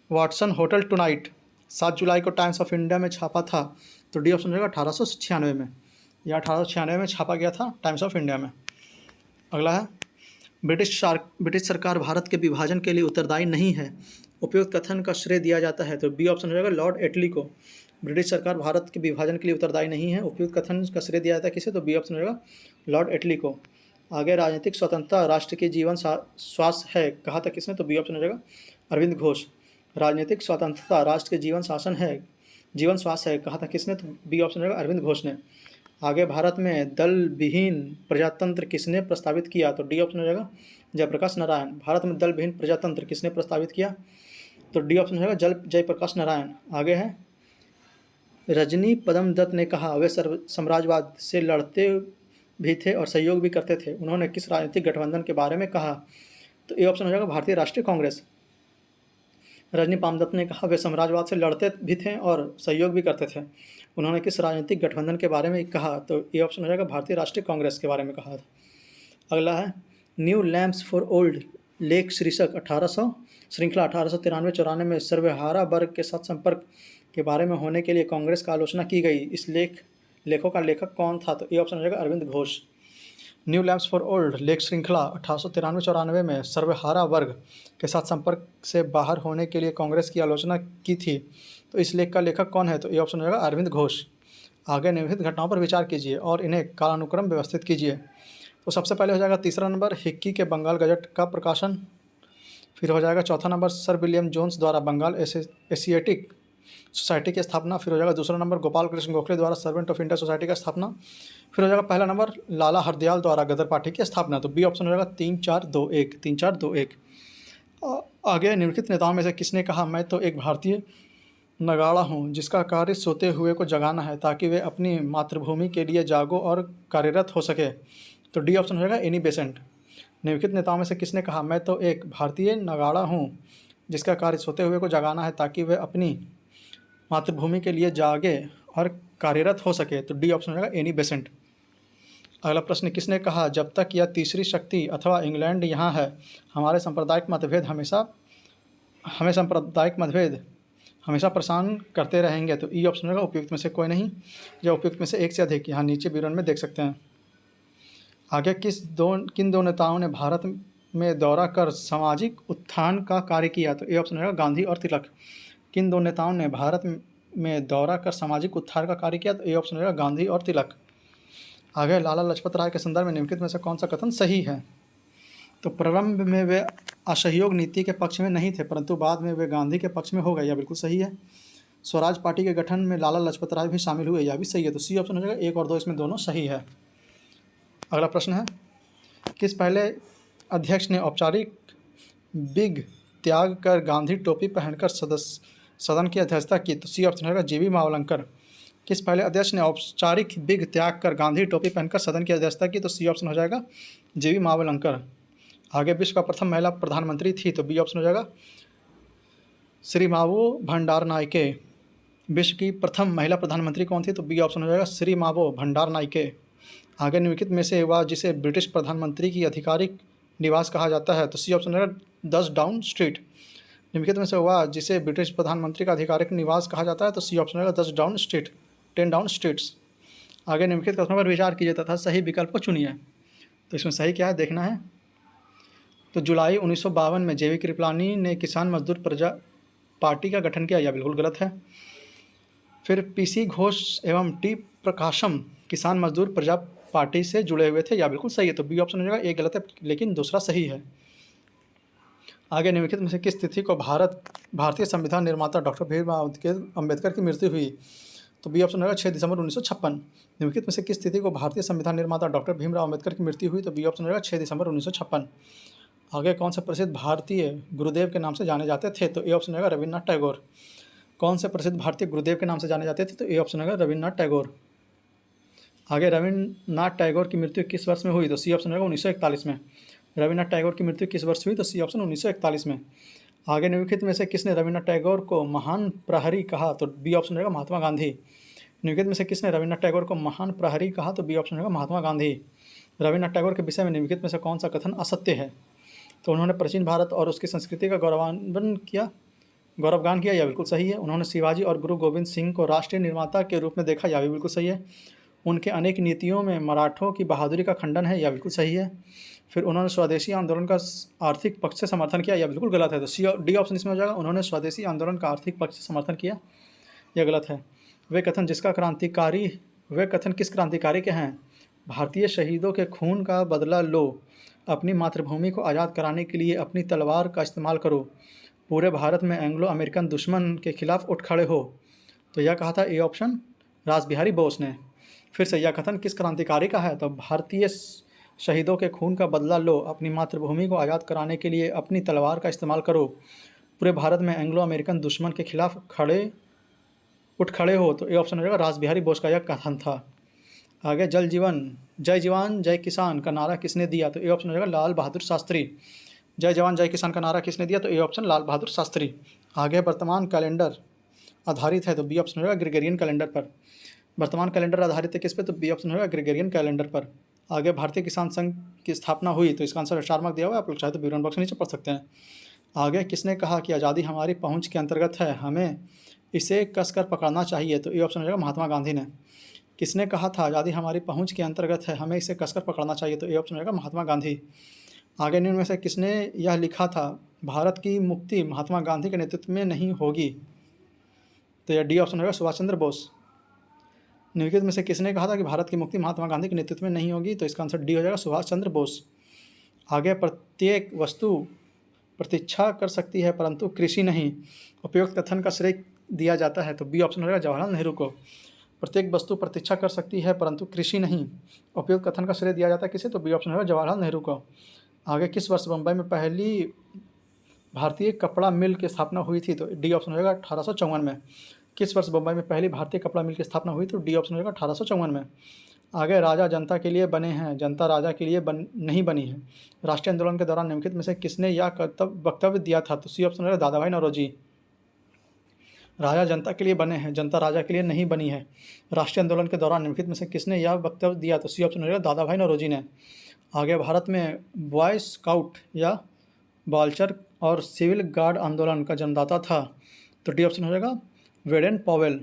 Watson hotel tonight, 7 जुलाई को टाइम्स ऑफ इंडिया में छापा था। तो डी ऑप्शन हो जाएगा 1896 में, यह 1896 में छापा गया था टाइम्स ऑफ इंडिया में। अगला है, ब्रिटिश सरकार भारत के विभाजन के लिए उत्तरदायी नहीं है, उपयुक्त कथन का श्रेय दिया जाता है। तो बी ऑप्शन हो जाएगा लॉर्ड एटली को। ब्रिटिश सरकार भारत के विभाजन के लिए उत्तरदायी नहीं है, उपयुक्त कथन का श्रेय दिया जाता है किसे? तो बी ऑप्शन हो जाएगा लॉर्ड एटली को। आगे, राजनीतिक स्वतंत्रता राष्ट्र के जीवन श्वास है, कहा था किसने? तो बी ऑप्शन हो जाएगा अरविंद घोष। राजनीतिक स्वतंत्रता राष्ट्र के जीवन श्वास है, कहा था किसने? तो बी ऑप्शन हो जाएगा अरविंद घोष ने। आगे, भारत में दल विहीन प्रजातंत्र किसने प्रस्तावित किया? तो डी ऑप्शन हो जाएगा जयप्रकाश नारायण। भारत में दल विहीन प्रजातंत्र किसने प्रस्तावित किया? तो डी ऑप्शन हो जाएगा जयप्रकाश नारायण। आगे है, रजनी पदम दत्त ने कहा वे साम्राज्यवाद से लड़ते भी थे और सहयोग भी करते थे, उन्होंने किस राजनीतिक गठबंधन के बारे में कहा? तो ए ऑप्शन हो जाएगा भारतीय राष्ट्रीय कांग्रेस। रजनी पामदत्त ने कहा वे साम्राज्यवाद से लड़ते भी थे और सहयोग भी करते थे, उन्होंने किस राजनीतिक गठबंधन के बारे में कहा? तो ये ऑप्शन हो जाएगा भारतीय राष्ट्रीय कांग्रेस के बारे में कहा था। अगला है, new lamps for old lake शीर्षक 1800 श्रृंखला 1893-94 में सर्वहारा वर्ग के साथ संपर्क के बारे में होने के लिए कांग्रेस का आलोचना की गई। इस लेख लेखों का लेखक कौन था? तो ए ऑप्शन हो जाएगा Aurobindo Ghosh. New lamps for old लेक श्रृंखला 1893-94 में सर्वहारा वर्ग के साथ संपर्क से बाहर होने के लिए कांग्रेस की आलोचना की थी, तो इस लेख का लेखक कौन है? तो ये ऑप्शन हो जाएगा अरविंद घोष। आगे निम्नलिखित घटनाओं पर विचार कीजिए और इन्हें कालानुक्रम व्यवस्थित कीजिए। तो सबसे पहले हो जाएगा तीसरा नंबर हिक्की के बंगाल गजट का प्रकाशन। फिर हो जाएगा चौथा नंबर सर विलियम जोन्स द्वारा बंगाल एशियाटिक सोसाइटी की स्थापना। फिर हो जाएगा दूसरा नंबर गोपाल कृष्ण गोखले द्वारा सर्वेंट ऑफ इंडिया सोसाइटी का स्थापना। फिर हो जाएगा पहला नंबर लाला हरदयाल द्वारा गदर पार्टी की स्थापना। तो बी ऑप्शन हो जाएगा 3-4-2-1 3-4-2-1। आगे निम्नलिखित नेताओं में से किसने कहा मैं तो एक भारतीय नगाड़ा हूँ जिसका कार्य सोते हुए को जगाना है ताकि वे अपनी मातृभूमि के लिए जागो और कार्यरत हो सके? तो डी ऑप्शन हो जाएगा एनी बेसेंट। निम्नलिखित नेताओं में से किसने कहा मैं तो एक भारतीय नगाड़ा हूँ जिसका कार्य सोते हुए को जगाना है ताकि वे अपनी मातृभूमि के लिए जागे और कार्यरत हो सके? तो डी ऑप्शन हो जाएगा एनी बेसेंट। अगला प्रश्न किसने कहा जब तक यह तीसरी शक्ति अथवा इंग्लैंड यहाँ है हमारे सांप्रदायिक मतभेद हमेशा परेशान करते रहेंगे? तो ई ऑप्शन होगा उपयुक्त में से कोई नहीं या उपयुक्त में से एक से अधिक, यहाँ नीचे विवरण में देख सकते हैं। आगे किन दो नेताओं ने भारत में दौरा कर सामाजिक उत्थान का कार्य किया? तो ए ऑप्शन होगा गांधी और तिलक। किन दो नेताओं ने भारत में दौरा कर सामाजिक उत्थान का कार्य किया? तो ए ऑप्शन होगा गांधी और तिलक। आगे लाला लाजपत राय के संदर्भ में निम्नलिखित में से कौन सा कथन सही है? तो प्रारंभ में वे असहयोग नीति के पक्ष में नहीं थे परंतु बाद में वे गांधी के पक्ष में हो गए, यह बिल्कुल सही है। स्वराज पार्टी के गठन में लाला लाजपत राय भी शामिल हुए, यह भी सही है। तो सी ऑप्शन हो जाएगा 1 और 2 इसमें दोनों सही है। अगला प्रश्न है किस पहले अध्यक्ष ने औपचारिक बिग त्याग कर गांधी टोपी पहनकर सदन की अध्यक्षता की? तो सी ऑप्शन होगा जीवी मावलंकर। किस पहले अध्यक्ष ने औपचारिक बिग त्याग कर गांधी टोपी पहनकर सदन की अध्यक्षता की? तो सी ऑप्शन हो जाएगा जीवी मावलंकर। आगे विश्व का प्रथम महिला प्रधानमंत्री थी? तो बी ऑप्शन हो जाएगा श्रीमावो भंडारनायके। विश्व की प्रथम महिला प्रधानमंत्री कौन थी? तो बी ऑप्शन हो जाएगा श्रीमावो भंडारनायके। आगे निम्नलिखित में से वह जिसे ब्रिटिश प्रधानमंत्री की आधिकारिक निवास कहा जाता है? तो सी ऑप्शन है 10 डाउन स्ट्रीट। निम्नलिखित में से वह जिसे ब्रिटिश प्रधानमंत्री का आधिकारिक निवास कहा जाता है? तो सी ऑप्शन है 10 डाउन स्ट्रीट 10 डाउन स्ट्रीट्स। आगे निम्नलिखित कथनों पर विचार कीजिए तथा सही विकल्प को चुनिए। तो इसमें सही क्या है देखना है। तो जुलाई 1952 में जेवी कृपलानी ने किसान मजदूर प्रजा पार्टी का गठन किया, यह बिल्कुल गलत है। फिर पीसी घोष एवं टी प्रकाशम किसान मजदूर प्रजा पार्टी से जुड़े हुए थे, यह बिल्कुल सही है। तो बी ऑप्शन हो जाएगा एक गलत है लेकिन दूसरा सही है। आगे निम्नलिखित में से किस तिथि को भारतीय संविधान निर्माता डॉक्टर भीमराव अम्बेडकर की मृत्यु हुई? तो बी ऑप्शन होगा 6 दिसंबर 1956। निम्नलिखित में से किस तिथि को भारतीय संविधान निर्माता डॉक्टर भीमराव अम्बेडकर की मृत्यु हुई? तो बी ऑप्शन होगा 6 दिसंबर 1956। आगे कौन से प्रसिद्ध भारतीय गुरुदेव के नाम से जाने जाते थे? तो ए ऑप्शन होगा रविन्द्रनाथ टैगोर। कौन से प्रसिद्ध भारतीय गुरुदेव के नाम से जाने जाते थे? तो ए ऑप्शन होगा रविन्द्रनाथ टैगोर। आगे रविन्द्रनाथ टैगोर की मृत्यु किस वर्ष में हुई? तो सी ऑप्शन होगा 1941 में। रविन्द्रनाथ टैगोर की मृत्यु किस वर्ष हुई? तो सी ऑप्शन 1941 में। आगे निम्नलिखित में से किसने रविन्द्रनाथ टैगोर को महान प्रहरी कहा? तो बी ऑप्शन होगा महात्मा गांधी। निम्नलिखित में से किसने रविन्द्रनाथ टैगोर को महान प्रहरी कहा? तो बी ऑप्शन होगा महात्मा गांधी। रविन्द्रनाथ टैगोर के विषय में निम्नलिखित में से कौन सा कथन असत्य है? तो उन्होंने प्राचीन भारत और उसकी संस्कृति का गौरवगान किया, यह बिल्कुल सही है। उन्होंने शिवाजी और गुरु गोविंद सिंह को राष्ट्रीय निर्माता के रूप में देखा, यह भी बिल्कुल सही है। उनके अनेक नीतियों में मराठों की बहादुरी का खंडन है, यह बिल्कुल सही है। फिर उन्होंने स्वदेशी आंदोलन का आर्थिक पक्ष से समर्थन किया, यह बिल्कुल गलत है। तो सी डी ऑप्शन इसमें हो जाएगा उन्होंने स्वदेशी आंदोलन का आर्थिक पक्ष से समर्थन किया, यह गलत है। वे कथन किस क्रांतिकारी के हैं? भारतीय शहीदों के खून का बदला लो, अपनी मातृभूमि को आज़ाद कराने के लिए अपनी तलवार का इस्तेमाल करो, पूरे भारत में एंग्लो अमेरिकन दुश्मन के खिलाफ उठ खड़े हो। तो यह कहा था ए ऑप्शन रासबिहारी बोस ने। फिर से यह कथन किस क्रांतिकारी का है? तो भारतीय शहीदों के खून का बदला लो, अपनी मातृभूमि को आज़ाद कराने के लिए अपनी तलवार का इस्तेमाल करो, पूरे भारत में एंग्लो अमेरिकन दुश्मन के खिलाफ उठ खड़े हो। तो ए ऑप्शन हो जाएगा रासबिहारी बोस का यह कथन था। आगे जय जवान जय किसान का नारा किसने दिया? तो ए ऑप्शन हो जाएगा लाल बहादुर शास्त्री। जय जवान जय किसान का नारा किसने दिया? तो ए ऑप्शन लाल बहादुर शास्त्री। आगे वर्तमान कैलेंडर आधारित है, तो बी ऑप्शन होगा ग्रेगोरियन कैलेंडर पर। वर्तमान कैलेंडर आधारित है किस पे? तो बी ऑप्शन होगा ग्रेगोरियन कैलेंडर पर। आगे भारतीय किसान संघ की स्थापना हुई, तो इसका आंसर स्टार मार्क दिया हुआ है, आप लोग चाहे तो विवरण बॉक्स में नीचे पढ़ सकते हैं। आगे किसने कहा कि आज़ादी हमारी पहुंच के अंतर्गत है, हमें इसे कसकर पकड़ना चाहिए? तो ए ऑप्शन हो जाएगा महात्मा गांधी ने। किसने कहा था आज़ादी हमारी पहुंच के अंतर्गत है, हमें इसे कसकर पकड़ना चाहिए? तो ए ऑप्शन रहेगा महात्मा गांधी। आगे निम्न में से किसने यह लिखा था, भारत की मुक्ति महात्मा गांधी के नेतृत्व में नहीं होगी? तो यह डी ऑप्शन रहेगा सुभाष चंद्र बोस। निम्नलिखित में से किसने कहा था कि भारत की मुक्ति महात्मा गांधी के नेतृत्व में नहीं होगी? तो इसका आंसर डी हो जाएगा सुभाष चंद्र बोस। आगे प्रत्येक वस्तु प्रतीक्षा कर सकती है परंतु कृषि नहीं, उपयुक्त कथन का श्रेय दिया जाता है? तो बी ऑप्शन रहेगा जवाहरलाल नेहरू को। प्रत्येक वस्तु प्रतीक्षा कर सकती है परंतु कृषि नहीं, उपयुक्त कथन का श्रेय दिया जाता है किसे? तो बी ऑप्शन रहेगा जवाहरलाल नेहरू को। आगे किस वर्ष मुंबई में पहली भारतीय कपड़ा मिल की स्थापना हुई थी? तो डी ऑप्शन रहेगा 1854 में। किस वर्ष मुंबई में पहली भारतीय कपड़ा मिल की स्थापना हुई? तो डी ऑप्शन रहेगा 1854 में। आगे राजा जनता के लिए बने हैं, जनता राजा के लिए नहीं बनी है। राष्ट्रीय आंदोलन के दौरान निम्नलिखित में से किसने यह वक्तव्य दिया था? तो सी ऑप्शन रहेगा दादा भाई नौरोजी। राजा जनता के लिए बने हैं, जनता राजा के लिए नहीं बनी है। राष्ट्रीय आंदोलन के दौरान निम्नलिखित में से किसने यह वक्तव्य दिया? तो सी ऑप्शन रहेगा दादा भाई नौरोजी ने। आगे भारत में बॉय स्काउट या बाल्चर और सिविल गार्ड आंदोलन का जन्मदाता था? तो डी ऑप्शन हो जाएगा वेडेन पॉवेल।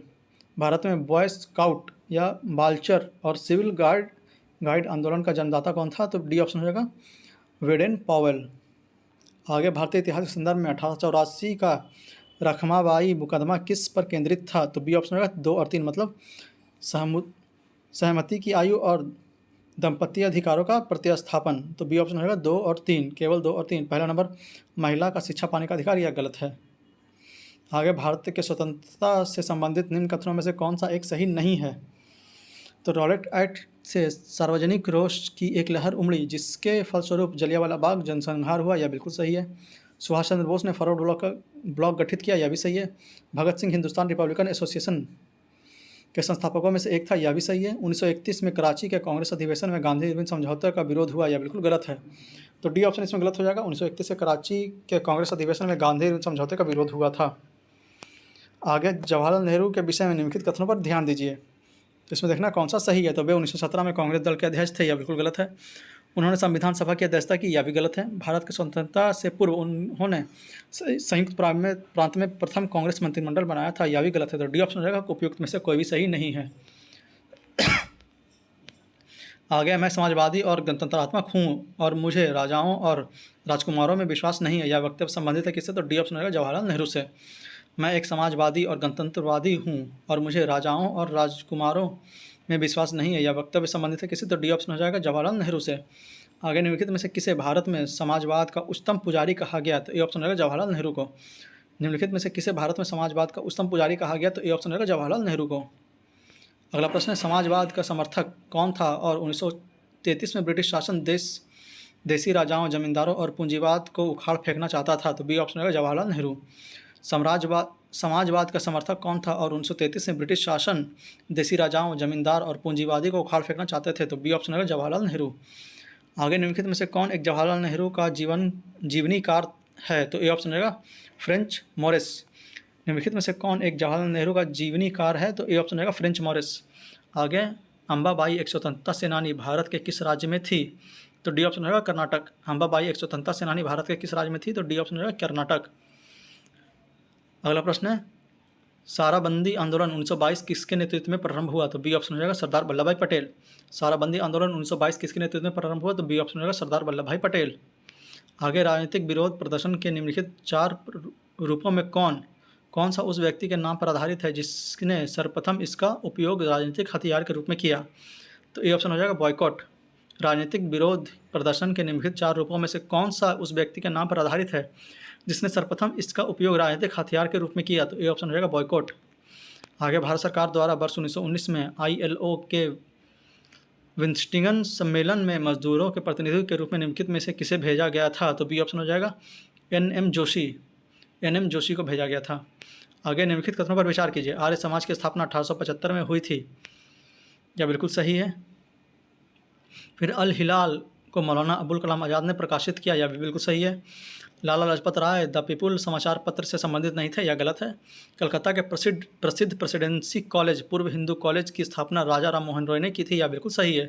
भारत में बॉय स्काउट या बाल्चर और सिविल गार्ड आंदोलन का जन्मदाता कौन था? तो डी ऑप्शन हो जाएगा वेडेन पॉवेल। आगे भारतीय इतिहास के संदर्भ में 1884 का रखमाबाई मुकदमा किस पर केंद्रित था? तो बी ऑप्शन होगा 2 और 3, मतलब सहमति की आयु और दंपत्ति अधिकारों का प्रतिस्थापन। तो बी ऑप्शन होगा 2 और 3, केवल 2 और 3। पहला नंबर महिला का शिक्षा पाने का अधिकार, यह गलत है। आगे भारत के स्वतंत्रता से संबंधित निम्न कथनों में से कौन सा एक सही नहीं है? तो रॉलेट एक्ट से सार्वजनिक रोष की एक लहर उमड़ी जिसके फलस्वरूप जलियांवाला बाग जनसंहार हुआ, यह बिल्कुल सही है। सुभाष चंद्र बोस ने फॉरवर्ड ब्लॉक गठित किया, यह भी सही है। भगत सिंह हिंदुस्तान रिपब्लिकन एसोसिएशन के संस्थापकों में से एक था, यह भी सही है। 1931 में कराची के कांग्रेस अधिवेशन में गांधी इरविन समझौते का विरोध हुआ, यह बिल्कुल गलत है। तो डी ऑप्शन इसमें गलत हो जाएगा। 1931 से कराची के कांग्रेस अधिवेशन में गांधी इरविन समझौते का विरोध हुआ था। आगे जवाहरलाल नेहरू के विषय में निम्नलिखित कथनों पर ध्यान दीजिए। तो इसमें देखना कौन सा सही है। तो वे 1917 में कांग्रेस दल के अध्यक्ष थे, यह बिल्कुल गलत है। उन्होंने संविधान सभा की अध्यक्षता की, यह भी गलत है। भारत की स्वतंत्रता से पूर्व उन्होंने संयुक्त प्रांत में प्रथम कांग्रेस मंत्रिमंडल बनाया था, यह भी गलत है। तो डी ऑप्शन रहेगा उपयुक्त में से कोई भी सही नहीं है। आगे मैं समाजवादी और गणतंत्रात्मक हूँ और मुझे राजाओं और राजकुमारों में विश्वास नहीं है, यह वक्तव्य संबंधित है किससे? तो डी ऑप्शन रहेगा जवाहरलाल नेहरू से। मैं एक समाजवादी और गणतंत्रवादी हूँ और मुझे राजाओं और राजकुमारों में विश्वास नहीं है, यह वक्तव्य संबंधित है किससे? तो डी ऑप्शन हो जाएगा जवाहरलाल नेहरू से। आगे निम्नलिखित में से किसे भारत में समाजवाद का उच्चतम पुजारी कहा गया? तो ए ऑप्शन रहेगा जवाहरलाल नेहरू को। निम्नलिखित में से किसे भारत में समाजवाद का उच्चतम पुजारी कहा गया? तो ए ऑप्शन रहेगा जवाहरलाल नेहरू को। अगला प्रश्न है, समाजवाद का समर्थक कौन था और 1933 में ब्रिटिश शासन देसी राजाओं, जमींदारों और पूंजीवाद को उखाड़ फेंकना चाहता था? तो बी ऑप्शन रहेगा जवाहरलाल नेहरू। समाजवाद का समर्थक कौन था और 1933 में ब्रिटिश शासन देसी राजाओं, जमींदार और पूंजीवादी को उखाड़ फेंकना चाहते थे? तो बी ऑप्शन रहेगा जवाहरलाल नेहरू। आगे निम्नलिखित में से कौन एक जवाहरलाल नेहरू का जीवनीकार है? तो ए ऑप्शन रहेगा फ्रेंच मोरिस। निम्नलिखित में से कौन एक जवाहरलाल नेहरू का जीवनीकार है? तो ए ऑप्शन रहेगा फ्रेंच मोरिस। आगे अंबाबाई एक स्वतंत्रता सेनानी भारत के किस राज्य में थी? तो डी ऑप्शन रहेगा कर्नाटक। अंबाबाई एक स्वतंत्रता सेनानी भारत के किस राज्य में थी? तो डी ऑप्शन रहेगा कर्नाटक। अगला प्रश्न है, साराबंदी आंदोलन 1922 किसके नेतृत्व में प्रारंभ हुआ? तो बी ऑप्शन हो जाएगा सरदार वल्लभ भाई पटेल। साराबंदी आंदोलन 1922 किसके नेतृत्व में प्रारंभ हुआ? तो बी ऑप्शन हो जाएगा सरदार वल्लभ भाई पटेल। आगे राजनीतिक विरोध प्रदर्शन के निम्नलिखित 4 रूपों में कौन सा उस व्यक्ति के नाम पर आधारित है जिसने सर्वप्रथम इसका उपयोग राजनीतिक हथियार के रूप में किया? तो ए ऑप्शन हो जाएगा बॉयकॉट। राजनीतिक विरोध प्रदर्शन के निम्नलिखित 4 रूपों में से कौन सा उस व्यक्ति के नाम पर आधारित है जिसने सर्वप्रथम इसका उपयोग राजनीतिक हथियार के रूप में किया? तो ए ऑप्शन हो जाएगा बॉयकॉट। आगे भारत सरकार द्वारा वर्ष 1919 में ILO के विंस्टिंगन सम्मेलन में मजदूरों के प्रतिनिधि के रूप में निम्नलिखित में से किसे भेजा गया था? तो बी ऑप्शन हो जाएगा NM जोशी को भेजा गया था। आगे निम्नलिखित कथनों पर विचार कीजिए। आर्य समाज की स्थापना 1875 में हुई थी, यह बिल्कुल सही है। फिर अल हिलाल को मौलाना अबुल कलाम आज़ाद ने प्रकाशित किया, यह भी बिल्कुल सही है। लाला लाजपत राय द पीपुल समाचार पत्र से संबंधित नहीं थे, यह गलत है। कलकत्ता के प्रसिद्ध प्रेसिडेंसी कॉलेज पूर्व हिंदू कॉलेज की स्थापना राजा राम मोहन रॉय ने की थी, यह बिल्कुल सही है।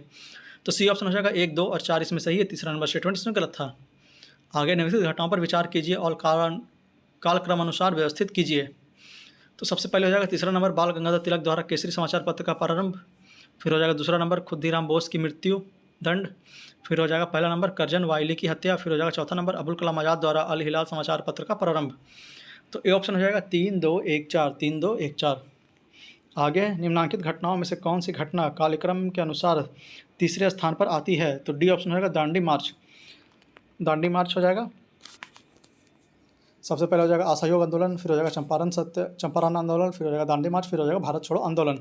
तो सी ऑप्शन हो जाएगा 1, 2 और 4 इसमें सही है। तीसरा नंबर स्टेटमेंट इसमें गलत था। आगे निम्नलिखित घटनाओं पर विचार कीजिए और कालक्रमानुसार व्यवस्थित कीजिए। तो सबसे पहले हो जाएगा तीसरा नंबर, बाल गंगाधर तिलक द्वारा केसरी समाचार पत्र का प्रारंभ। फिर हो जाएगा दूसरा नंबर खुद्दीराम बोस की मृत्यु दंड। फिर हो जाएगा पहला नंबर करजन वाइली की हत्या। फिर हो जाएगा चौथा नंबर अबुल कलाम आज़ाद द्वारा अल हिलाल समाचार पत्र का प्रारंभ। तो ए ऑप्शन हो जाएगा 3-2-1-4, 3-2-1-4। आगे निम्नलिखित घटनाओं में से कौन सी घटना कालक्रम के अनुसार तीसरे स्थान पर आती है? तो डी ऑप्शन हो जाएगा दांडी मार्च। दांडी मार्च हो जाएगा सबसे पहले, हो जाएगा असहयोग आंदोलन, फिर हो जाएगा चंपारण आंदोलन, फिर हो जाएगा दांडी मार्च, फिर हो जाएगा भारत छोड़ो आंदोलन।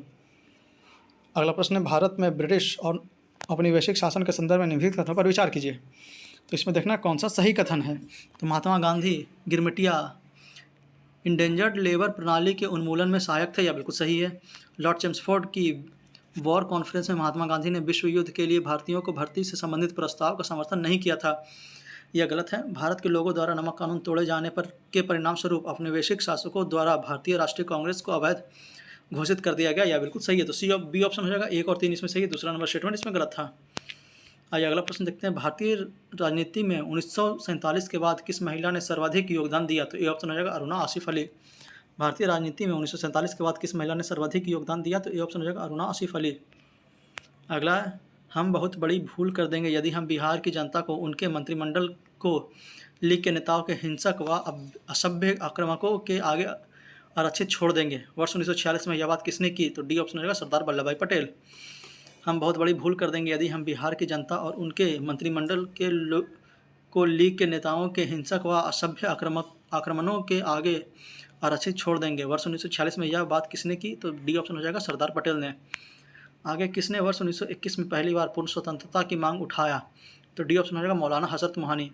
अगला प्रश्न है भारत में ब्रिटिश और औपनिवेशिक शासन के संदर्भ में निम्नलिखित कथनों पर विचार कीजिए। तो इसमें देखना कौन सा सही कथन है। तो महात्मा गांधी गिरमिटिया इंडेंजर्ड लेबर प्रणाली के उन्मूलन में सहायक थे, यह बिल्कुल सही है। लॉर्ड चेम्सफोर्ड की वॉर कॉन्फ्रेंस में महात्मा गांधी ने विश्व युद्ध के लिए भारतीयों को भर्ती से संबंधित प्रस्ताव का समर्थन नहीं किया था, यह गलत है। भारत के लोगों द्वारा नमक कानून तोड़े जाने पर के परिणाम स्वरूप औपनिवेशिक शासकों द्वारा भारतीय राष्ट्रीय कांग्रेस को अवैध घोषित कर दिया गया, यह बिल्कुल सही है। तो बी ऑप्शन हो जाएगा 1 और 3 इसमें सही है, दूसरा नंबर स्टेटमेंट इसमें गलत था। आइए अगला प्रश्न देखते हैं भारतीय राजनीति में 1947 के बाद किस महिला ने सर्वाधिक योगदान दिया? तो ए ऑप्शन हो जाएगा अरुणा आसिफ अली। भारतीय राजनीति में 1947 के बाद किस महिला ने सर्वाधिक योगदान दिया? तो ए ऑप्शन हो जाएगा अरुणा आसिफ अली। अगला, हम बहुत बड़ी भूल कर देंगे यदि हम बिहार की जनता को उनके मंत्रिमंडल को लीग के नेताओं के हिंसक व असभ्य आक्रामकों के आगे आरक्षित छोड़ देंगे। वर्ष 1946 में यह बात किसने की? तो डी ऑप्शन हो जाएगा सरदार वल्लभ भाई पटेल। हम बहुत बड़ी भूल कर देंगे यदि हम बिहार की जनता और उनके मंत्रिमंडल के को लीग के नेताओं के हिंसक व असभ्य आक्रमणों के आगे आरक्षित छोड़ देंगे। वर्ष 1946 में यह बात किसने की? तो डी ऑप्शन हो जाएगा सरदार पटेल ने। आगे, किसने वर्ष 1921 में पहली बार पूर्ण स्वतंत्रता की मांग उठाया? तो डी ऑप्शन हो जाएगा मौलाना हजरत मोहानी।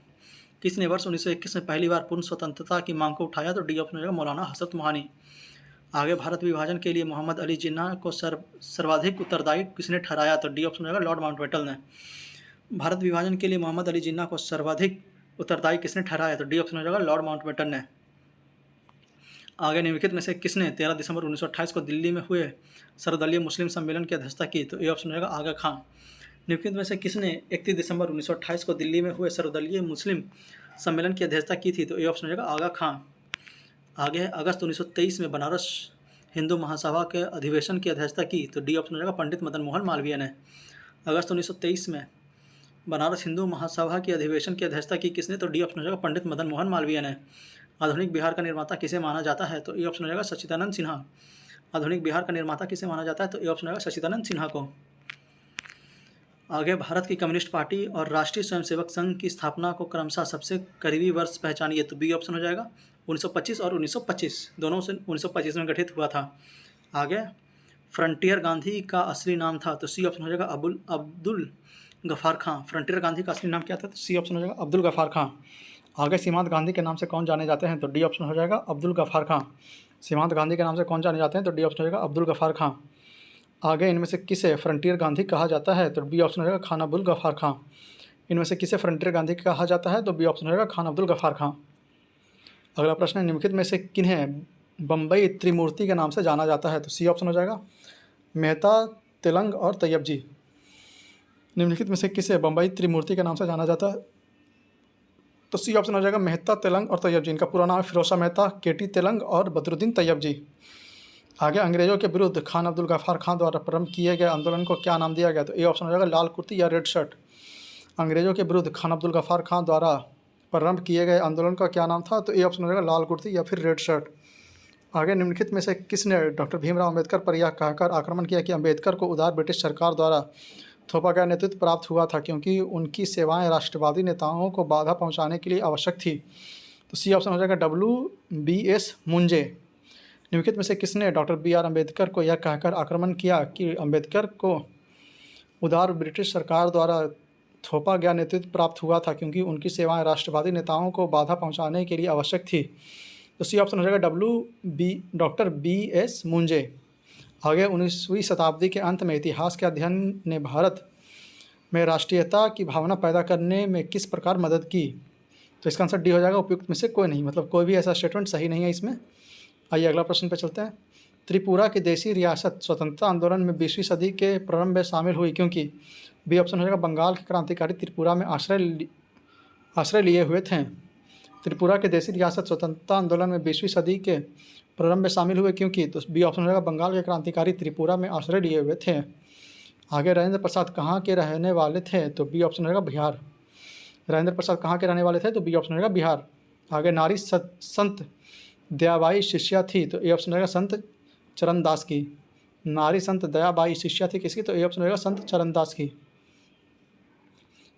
किसने वर्ष 1921 में पहली बार पूर्ण स्वतंत्रता की मांग को उठाया? तो डी ऑप्शन हो जाएगा मौलाना हजरत मोहानी। आगे, भारत विभाजन के लिए मोहम्मद अली जिन्ना को सर्वाधिक उत्तरदायी किसने ठहराया? तो डी ऑप्शन हो जाएगा लॉर्ड माउंटबेटन ने। भारत विभाजन के लिए मोहम्मद अली जिन्ना को सर्वाधिक उत्तरदायी किसने ठहराया? तो डी ऑप्शन हो जाएगा लॉर्ड माउंटबेटन ने। आगे, निम्नलिखित में से किसने 13 दिसंबर 1928 को दिल्ली में हुए सर्वदलीय मुस्लिम सम्मेलन की अध्यक्षता की? तो ए ऑप्शन हो जाएगा आगा खां। निम्नलिखित में से किसने 31 दिसंबर 1928 को दिल्ली में हुए सर्वदलीय मुस्लिम सम्मेलन की अध्यक्षता की थी? तो ए ऑप्शन हो जाएगा आगा खां। आगे, अगस्त 1923 में बनारस हिंदू महासभा के अधिवेशन की अध्यक्षता की? तो डी ऑप्शन हो जाएगा पंडित मदन मोहन मालवीय ने। अगस्त 1923 में बनारस हिंदू महासभा की अधिवेशन की अध्यक्षता की किसने? तो डी ऑप्शन हो जाएगा पंडित मदन मोहन मालवीय ने। आधुनिक बिहार का निर्माता किसे माना जाता है? तो ए ऑप्शन हो जाएगा सच्चिदानंद सिन्हा। आधुनिक बिहार का निर्माता किसे माना जाता है? तो ए ऑप्शन हो जाएगा सच्चिदानंद सिन्हा को। आगे, भारत की कम्युनिस्ट पार्टी और राष्ट्रीय स्वयंसेवक संघ की स्थापना को क्रमशः सबसे करीबी वर्ष पहचानिए। तो बी ऑप्शन हो जाएगा 1925 और 1925, दोनों से 1925 में गठित हुआ था। आगे, फ्रंटियर गांधी का असली नाम था? तो सी ऑप्शन हो जाएगा अब्दुल गफ़ार खां। फ्रंटियर गांधी का असली नाम क्या था? तो सी ऑप्शन हो जाएगा अब्दुल गफ़ार खां। आगे, सीमांत गांधी के नाम से कौन जाने जाते हैं? तो डी ऑप्शन हो जाएगा अब्दुल गफ़ार खां। सीमांत गांधी के नाम से कौन जाने जाते हैं? तो डी ऑप्शन हो जाएगा अब्दुल गफ़ार खां। आगे, इनमें से किसे फ्रंटियर गांधी कहा जाता है? तो बी ऑप्शन हो जाएगा खान अब्दुल गफ़ार खां। इनमें से किसे फ्रंटियर गांधी कहा जाता है? तो बी ऑप्शन हो जाएगा खान अब्दुल गफ़ार खां। अगला प्रश्न है, निम्नलिखित में से किन्हें बम्बई त्रिमूर्ति के नाम से जाना जाता है? तो सी ऑप्शन हो जाएगा मेहता, तेलंग और तैयब जी। निम्नलिखित में से किसे बम्बई त्रिमूर्ति के नाम से जाना जाता है? तो सी ऑप्शन हो जाएगा मेहता, तेलंग और तैयब जी। इनका पूरा नाम है फिरोज शाह मेहता, केटी तेलंग और बदरुद्दीन तैयब जी। आगे, अंग्रेजों के विरुद्ध खान अब्दुल गफ़ार खां द्वारा प्रारंभ किए गए आंदोलन को क्या नाम दिया गया? तो ए ऑप्शन हो जाएगा लाल कुर्ती या रेड शर्ट। अंग्रेजों के विरुद्ध खान अब्दुल गफ़ार खां द्वारा प्रारंभ किए गए आंदोलन का क्या नाम था? तो ए ऑप्शन हो जाएगा लाल कुर्ती या फिर रेड शर्ट। आगे, निम्नलिखित में से किसने डॉक्टर भीमराव अम्बेडकर पर यह कहकर आक्रमण किया कि अम्बेडकर को उदार ब्रिटिश सरकार द्वारा थोपा गया नेतृत्व प्राप्त हुआ था क्योंकि उनकी सेवाएं राष्ट्रवादी नेताओं को बाधा पहुंचाने के लिए आवश्यक थी? तो सी ऑप्शन हो जाएगा WBS मुंजे। निम्नलिखित में से किसने डॉक्टर BR अम्बेडकर को यह कहकर आक्रमण किया कि अम्बेडकर को उदार ब्रिटिश सरकार द्वारा थोपा गया नेतृत्व प्राप्त हुआ था क्योंकि उनकी सेवाएं राष्ट्रवादी नेताओं को बाधा पहुंचाने के लिए आवश्यक थी? तो सी ऑप्शन हो जाएगा डॉक्टर BS मुंजे। आगे, 19वीं शताब्दी के अंत में इतिहास के अध्ययन ने भारत में राष्ट्रीयता की भावना पैदा करने में किस प्रकार मदद की? तो इसका आंसर डी हो जाएगा उपयुक्त में से कोई नहीं, मतलब कोई भी ऐसा स्टेटमेंट सही नहीं है इसमें। आइए अगला प्रश्न पे चलते हैं। त्रिपुरा की देशी रियासत स्वतंत्रता आंदोलन में 20वीं सदी के प्रारंभ में शामिल हुई क्योंकि? बी ऑप्शन हो जाएगा बंगाल के क्रांतिकारी त्रिपुरा में आश्रय लिए हुए थे। त्रिपुरा के देशी रियासत स्वतंत्रता आंदोलन में 20वीं सदी के प्रारंभ में शामिल हुए क्योंकि? तो बी ऑप्शन हो जाएगा बंगाल के क्रांतिकारी त्रिपुरा में आश्रय लिए हुए थे। आगे राजेंद्र प्रसाद कहाँ के रहने वाले थे? तो बी ऑप्शन रहेगा बिहार। राजेंद्र प्रसाद कहाँ के रहने वाले थे? तो बी ऑप्शन रहेगा बिहार। आगे नारी संत दयाबाई शिष्या थी? तो ए ऑप्शन रहेगा संत चरणदास की। नारी संत दयाबाई शिष्या थी किसकी? तो ए ऑप्शन रहेगा संत चरणदास की।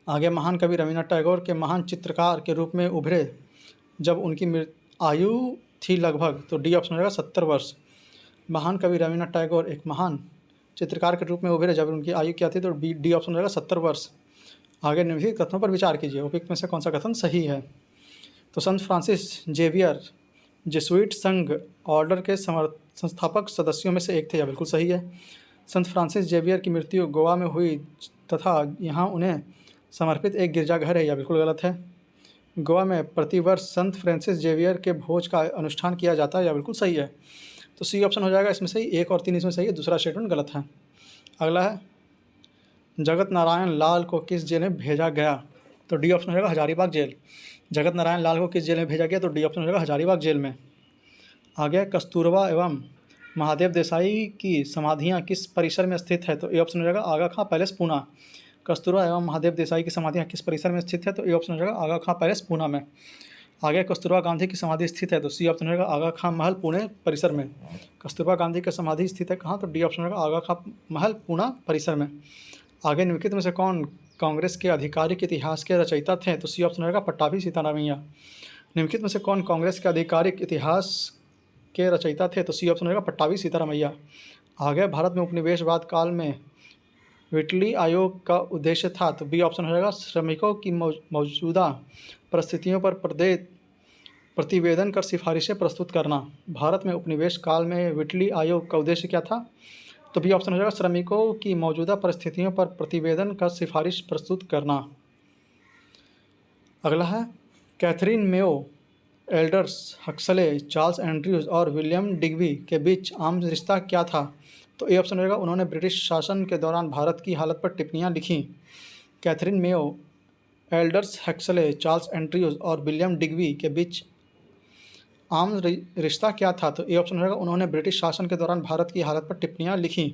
आगे महान कवि रवीन्द्रनाथ टैगोर के महान चित्रकार के रूप में उभरे जब उनकी आयु थी लगभग? तो डी ऑप्शन रहेगा 70 वर्ष। महान कवि रवीन्द्रनाथ टैगोर एक महान चित्रकार के रूप में उभरे जब उनकी आयु क्या थी? तो डी ऑप्शन रहेगा 70 वर्ष। आगे निम्नलिखित कथनों पर विचार कीजिए, उपयुक्त में से कौन सा कथन सही है? तो संत फ्रांसिस जेवियर जेसुइट संघ ऑर्डर के संस्थापक सदस्यों में से एक थे, यह बिल्कुल सही है। संत फ्रांसिस जेवियर की मृत्यु गोवा में हुई तथा यहाँ उन्हें समर्पित एक गिरजाघर है, यह बिल्कुल गलत है। गोवा में प्रतिवर्ष संत फ्रांसिस जेवियर के भोज का अनुष्ठान किया जाता है, यह बिल्कुल सही है। तो सी ऑप्शन हो जाएगा इसमें सही, 1 और 3 इसमें सही है, दूसरा स्टेटमेंट गलत है। अगला है जगत नारायण लाल को किस जेल में भेजा गया? तो डी ऑप्शन हो जाएगा हजारीबाग जेल। जगत नारायण लाल को किस जेल में भेजा गया? तो डी ऑप्शन हो जाएगा हजारीबाग जेल में। आगे कस्तूरबा एवं महादेव देसाई की समाधियाँ किस परिसर में स्थित है? तो ए ऑप्शन हो जाएगा आगा खां पैलेस पूना। कस्तूरबा एवं महादेव देसाई की समाधियाँ किस परिसर में स्थित है? तो ए ऑप्शन हो जाएगा आगा खां पैलेस पूना में। आगे कस्तूरबा गांधी की समाधि स्थित है? तो सी ऑप्शन रहेगा आगा खां महल पुणे परिसर में। कस्तूरबा गांधी की समाधि स्थित है कहाँ? तो डी ऑप्शन रहेगा आगा खां महल पूना परिसर में। आगे निम्नलिखित में से कौन कांग्रेस के आधिकारिक इतिहास के रचयिता थे? तो सी ऑप्शन रहेगा पट्टाभी सीतारामैया। निम्नलिखित में से कौन कांग्रेस के आधिकारिक इतिहास के रचयिता थे? तो सी ऑप्शन रहेगा पट्टाभी सीतारामैया। आगे भारत में उपनिवेशवाद काल में विटली आयोग का उद्देश्य था? तो बी ऑप्शन हो जाएगा श्रमिकों की मौजूदा परिस्थितियों पर प्रतिवेदन कर सिफारिशें प्रस्तुत करना। भारत में उपनिवेश काल में विटली आयोग का उद्देश्य क्या था? तो बी ऑप्शन हो जाएगा श्रमिकों की मौजूदा परिस्थितियों पर प्रतिवेदन कर सिफारिश प्रस्तुत करना। अगला है Catherine Mayo, elders Huxley, Charles Andrews और विलियम डिग्बी के बीच आम रिश्ता क्या था? तो ए ऑप्शन रहेगा उन्होंने ब्रिटिश शासन के दौरान भारत की हालत पर टिप्पणियाँ लिखीं। Catherine Mayo, elders Huxley, Charles Andrews और विलियम डिग्बी के बीच आम रिश्ता क्या था? तो ए ऑप्शन रहेगा उन्होंने ब्रिटिश शासन के दौरान भारत की हालत पर टिप्पणियाँ लिखीं।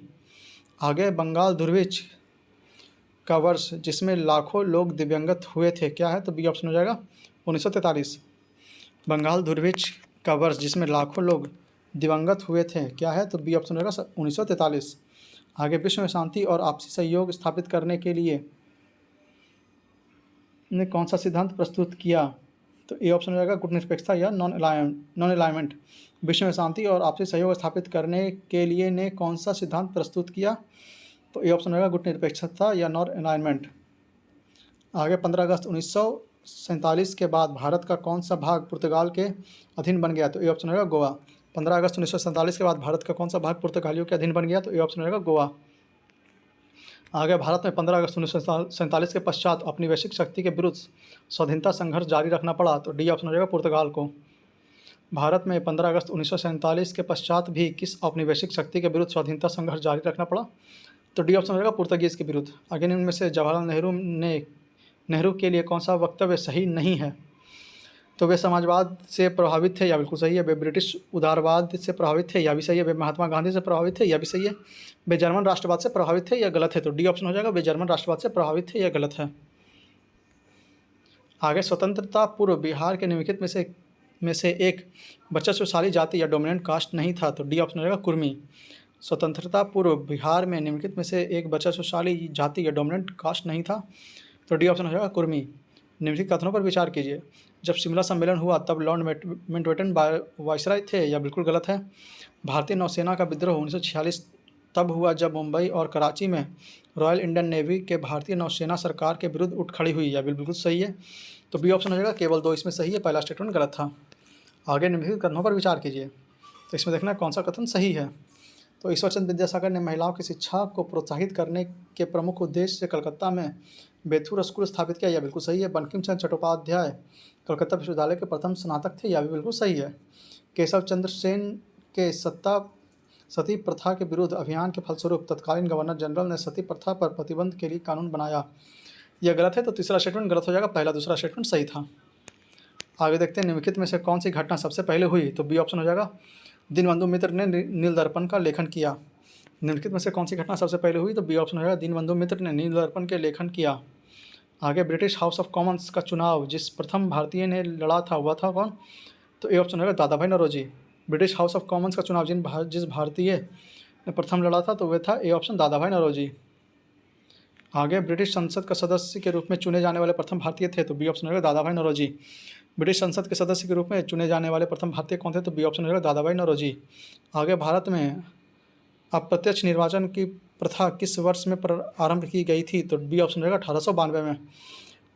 आगे बंगाल दुर्भिक्ष का वर्ष जिसमें लाखों लोग दिव्यांगत हुए थे क्या है? तो बी ऑप्शन हो जाएगा 1943। बंगाल दुर्भिक्ष का वर्ष जिसमें लाखों लोग दिवंगत हुए थे क्या है? तो बी ऑप्शन रहेगा 1943। आगे विश्व में शांति और आपसी सहयोग स्थापित करने के लिए ने कौन सा सिद्धांत प्रस्तुत किया? तो ए ऑप्शन रहेगा गुटनिरपेक्षता या नॉन अलाइनमेंट। विश्व में शांति और आपसी सहयोग स्थापित करने के लिए ने कौन सा सिद्धांत प्रस्तुत किया? तो ए ऑप्शन रहेगा गुटनिरपेक्षता या नॉन अलाइनमेंट। आगे 15 अगस्त 1947 के बाद भारत का कौन सा भाग पुर्तगाल के अधीन बन गया? तो ए ऑप्शन रहेगा गोवा। 15 अगस्त 1947 के बाद भारत का कौन सा भाग पुर्तगालियों के अधीन बन गया? तो ए ऑप्शन रहेगा गोवा। आगे भारत में 15 अगस्त 1947 के पश्चात अपनी वैश्विक शक्ति के विरुद्ध स्वाधीनता संघर्ष जारी रखना पड़ा? तो डी ऑप्शन रहेगा पुर्तगाल को। भारत में 15 अगस्त 1947 के पश्चात भी किस औपनिवेशिक शक्ति के विरुद्ध स्वाधीनता संघर्ष जारी रखना पड़ा? तो डी ऑप्शन रहेगा पुर्तगीज़ के विरुद्ध। आगे इनमें से जवाहरलाल नेहरू के लिए कौन सा वक्तव्य सही नहीं है? तो वे समाजवाद से प्रभावित थे, या बिल्कुल सही है। वे ब्रिटिश उदारवाद से प्रभावित थे, या भी सही है। वे महात्मा गांधी से प्रभावित थे, या भी सही है। वे जर्मन राष्ट्रवाद से प्रभावित थे, या गलत है? तो डी ऑप्शन हो जाएगा वे जर्मन राष्ट्रवाद से प्रभावित थे, या गलत है। आगे स्वतंत्रता पूर्व बिहार के निम्नलिखित में से एक वर्चस्वशाली जाति या डोमिनेंट कास्ट नहीं था? तो डी ऑप्शन हो जाएगा कुर्मी। स्वतंत्रता पूर्व बिहार में निम्नलिखित में से एक वर्चस्वशाली जाति या डोमिनेंट कास्ट नहीं था? तो डी ऑप्शन हो जाएगा कुर्मी। निम्नलिखित कथनों पर विचार कीजिए। जब शिमला सम्मेलन हुआ तब लॉर्ड माउंटबेटन वायसराय थे, या बिल्कुल गलत है। भारतीय नौसेना का विद्रोह 1946 तब हुआ जब मुंबई और कराची में रॉयल इंडियन नेवी के भारतीय नौसेना सरकार के विरुद्ध उठ खड़ी हुई, या बिल्कुल सही है। तो बी ऑप्शन हो जाएगा केवल 2 इसमें सही है, पहला स्टेटमेंट गलत था। आगे निम्नलिखित कथनों पर विचार कीजिए, तो इसमें देखना कौन सा कथन सही है। तो ईश्वरचंद्र विद्यासागर ने महिलाओं की शिक्षा को प्रोत्साहित करने के प्रमुख उद्देश्य से कलकत्ता में बेथुर स्कूल स्थापित किया, या बिल्कुल सही है। बंकिम चंद्र चट्टोपाध्याय कलकत्ता विश्वविद्यालय के प्रथम स्नातक थे, या भी बिल्कुल सही है। केशव चंद्र सेन के सती प्रथा के विरुद्ध अभियान के फलस्वरूप तत्कालीन गवर्नर जनरल ने सती प्रथा पर प्रतिबंध के लिए कानून बनाया, यह गलत है। तो तीसरा स्टेटमेंट गलत हो जाएगा, पहला दूसरा स्टेटमेंट सही था। आगे देखते हैं निम्नलिखित में से कौन सी घटना सबसे पहले हुई? तो बी ऑप्शन हो जाएगा दीनबंधु मित्र ने नील दर्पण का लेखन किया। निम्नलिखित में से कौन सी घटना सबसे पहले हुई? तो बी ऑप्शन हो जाएगा, दीनबंधु मित्र ने नील दर्पण के लेखन किया। आगे ब्रिटिश हाउस ऑफ कॉमन्स का चुनाव जिस प्रथम भारतीय ने लड़ा था वह था कौन? तो ए ऑप्शन होगा Dadabhai Naoroji. British House of Commons का चुनाव जिस भारतीय ने प्रथम लड़ा था तो वह था ए ऑप्शन दादा भाई नौरोजी। आगे ब्रिटिश संसद का सदस्य के रूप में चुने जाने वाले प्रथम भारतीय थे तो बी ऑप्शन होगा दादा भाई नौरोजी। ब्रिटिश संसद के सदस्य के रूप में चुने जाने वाले प्रथम भारतीय कौन थे? तो बी ऑप्शन होगा दादा भाई नौरोजी। आगे भारत में अप्रत्यक्ष निर्वाचन की प्रथा किस वर्ष में आरंभ की गई थी? तो बी ऑप्शन रहेगा 1892 में।